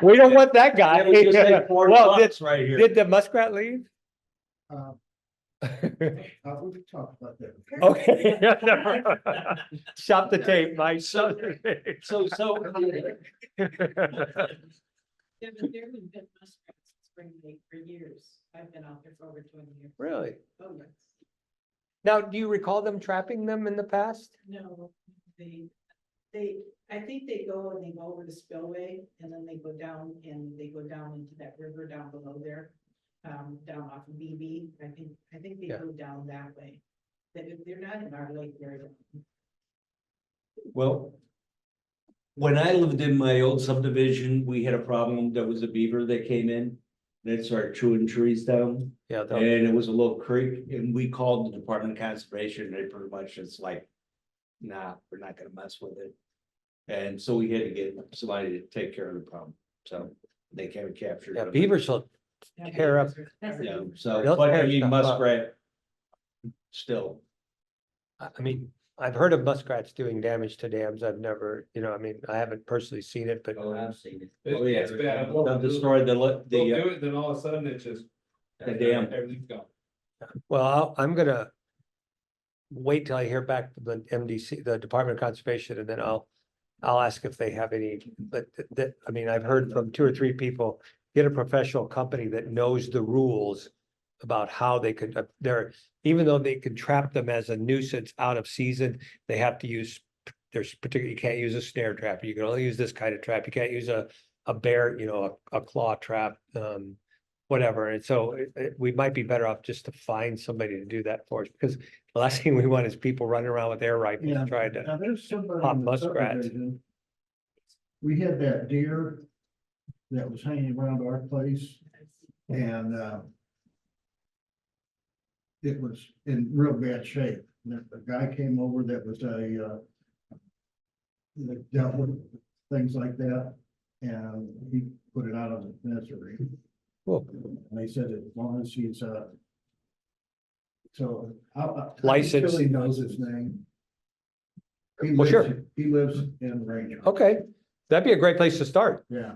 We don't want that guy. Yeah, we just say Well, $40 right here. did the muskrat leave? We talked about that. Okay. Stop the tape, Mike. Stop the tape. So, Yeah, but there have been muskrats in Spring Lake for years. I've been out there for over 20 years. Really? Oh, yes. Now, do you recall them trapping them in the past? No, I think they go over the spillway and then they go down into that river down below there. Down off of BB. I think they go down that way. They're not in our lake very long. well, when I lived in my old subdivision, we had a problem. There was a beaver that came in. And it started chewing trees down, Yeah. and it was a little creek, and we called the Department of Conservation. They pretty much just like, nah, we're not gonna mess with it. And so we had to get somebody to take care of the problem. So they came and captured. Yeah, them. beavers will tear up. Yeah, so, They'll but I tear mean, stuff up. muskrat. Still, I mean, I've heard of muskrats doing damage to dams. I've never, I mean, I haven't personally seen it, but Oh, I've seen it. oh yeah, It's bad. they'll destroy They'll the, do it, then all of a sudden it just. The dam. Everything's gone. well, I'm gonna wait till I hear back from the MDC, the Department of Conservation, and then I'll ask if they have any, but I mean, I've heard from 2 or 3 people, get a professional company that knows the rules about how they could, even though they could trap them as a nuisance out of season, they have to use, you can't use a snare trap. You can only use this kind of trap. You can't use a bear, a claw trap, whatever. And so we might be better off just to find somebody to do that for us, because the last thing we want is people running around with air rifles Yeah, trying to. now there's somebody pop in the muskrats. subdivision. We had that deer that was hanging around our place, and it was in real bad shape. And the guy came over that was a that dealt with things like that, and he put it out of misery. Cool. And they said as long as he's, so. Licensed. Billy knows his name. He Well, sure. lives- He lives in Ranger. Okay, that'd be a great place to start. Yeah.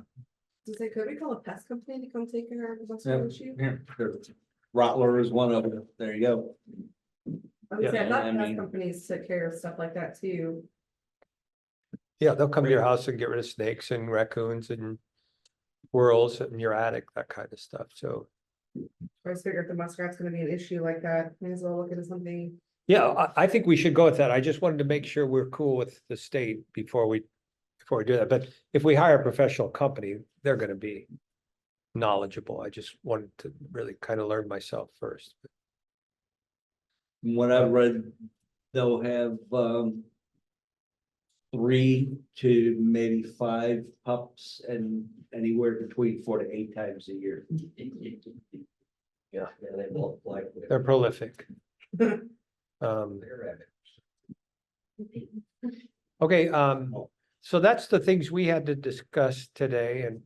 Does it, could we call a pest company to come take care of the Yeah. mosquito issue? Rottler is one of them. There you go. I would say, I thought I pest mean- companies took care of stuff like that too. Yeah, they'll come to your house and get rid of snakes and raccoons and squirrels in your attic, that kind of stuff. So, I just figured if the muskrat's gonna be an issue like that, may as well look into something. yeah, I think we should go with that. I just wanted to make sure we're cool with the state before we do that. But if we hire a professional company, they're gonna be knowledgeable. I just wanted to really kind of learn myself first. From what I've read, they'll have, 3 to maybe 5 pups and anywhere between 4 to 8 times a year. Yeah, they multiply. They're prolific. Okay, so that's the things we had to discuss today and,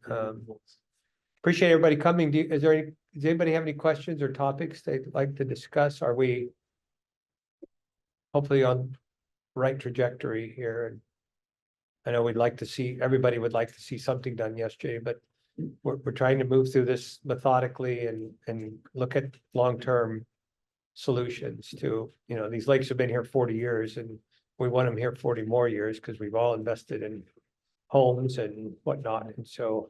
appreciate everybody coming. Does anybody have any questions or topics they'd like to discuss? Are we hopefully on the right trajectory here? And I know everybody would like to see something done yesterday, but we're trying to move through this methodically and look at long-term solutions to, these lakes have been here 40 years and we want them here 40 more years because we've all invested in homes and whatnot. And so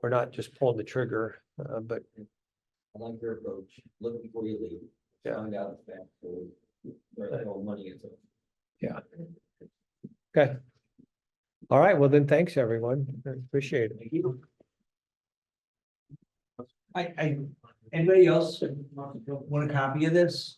we're not just pulling the trigger, but I like your approach. Look before you leave. Yeah. Find out the fact, where the whole money is. okay. All right, well then, thanks, everyone. I appreciate it. Anybody else want a copy of this?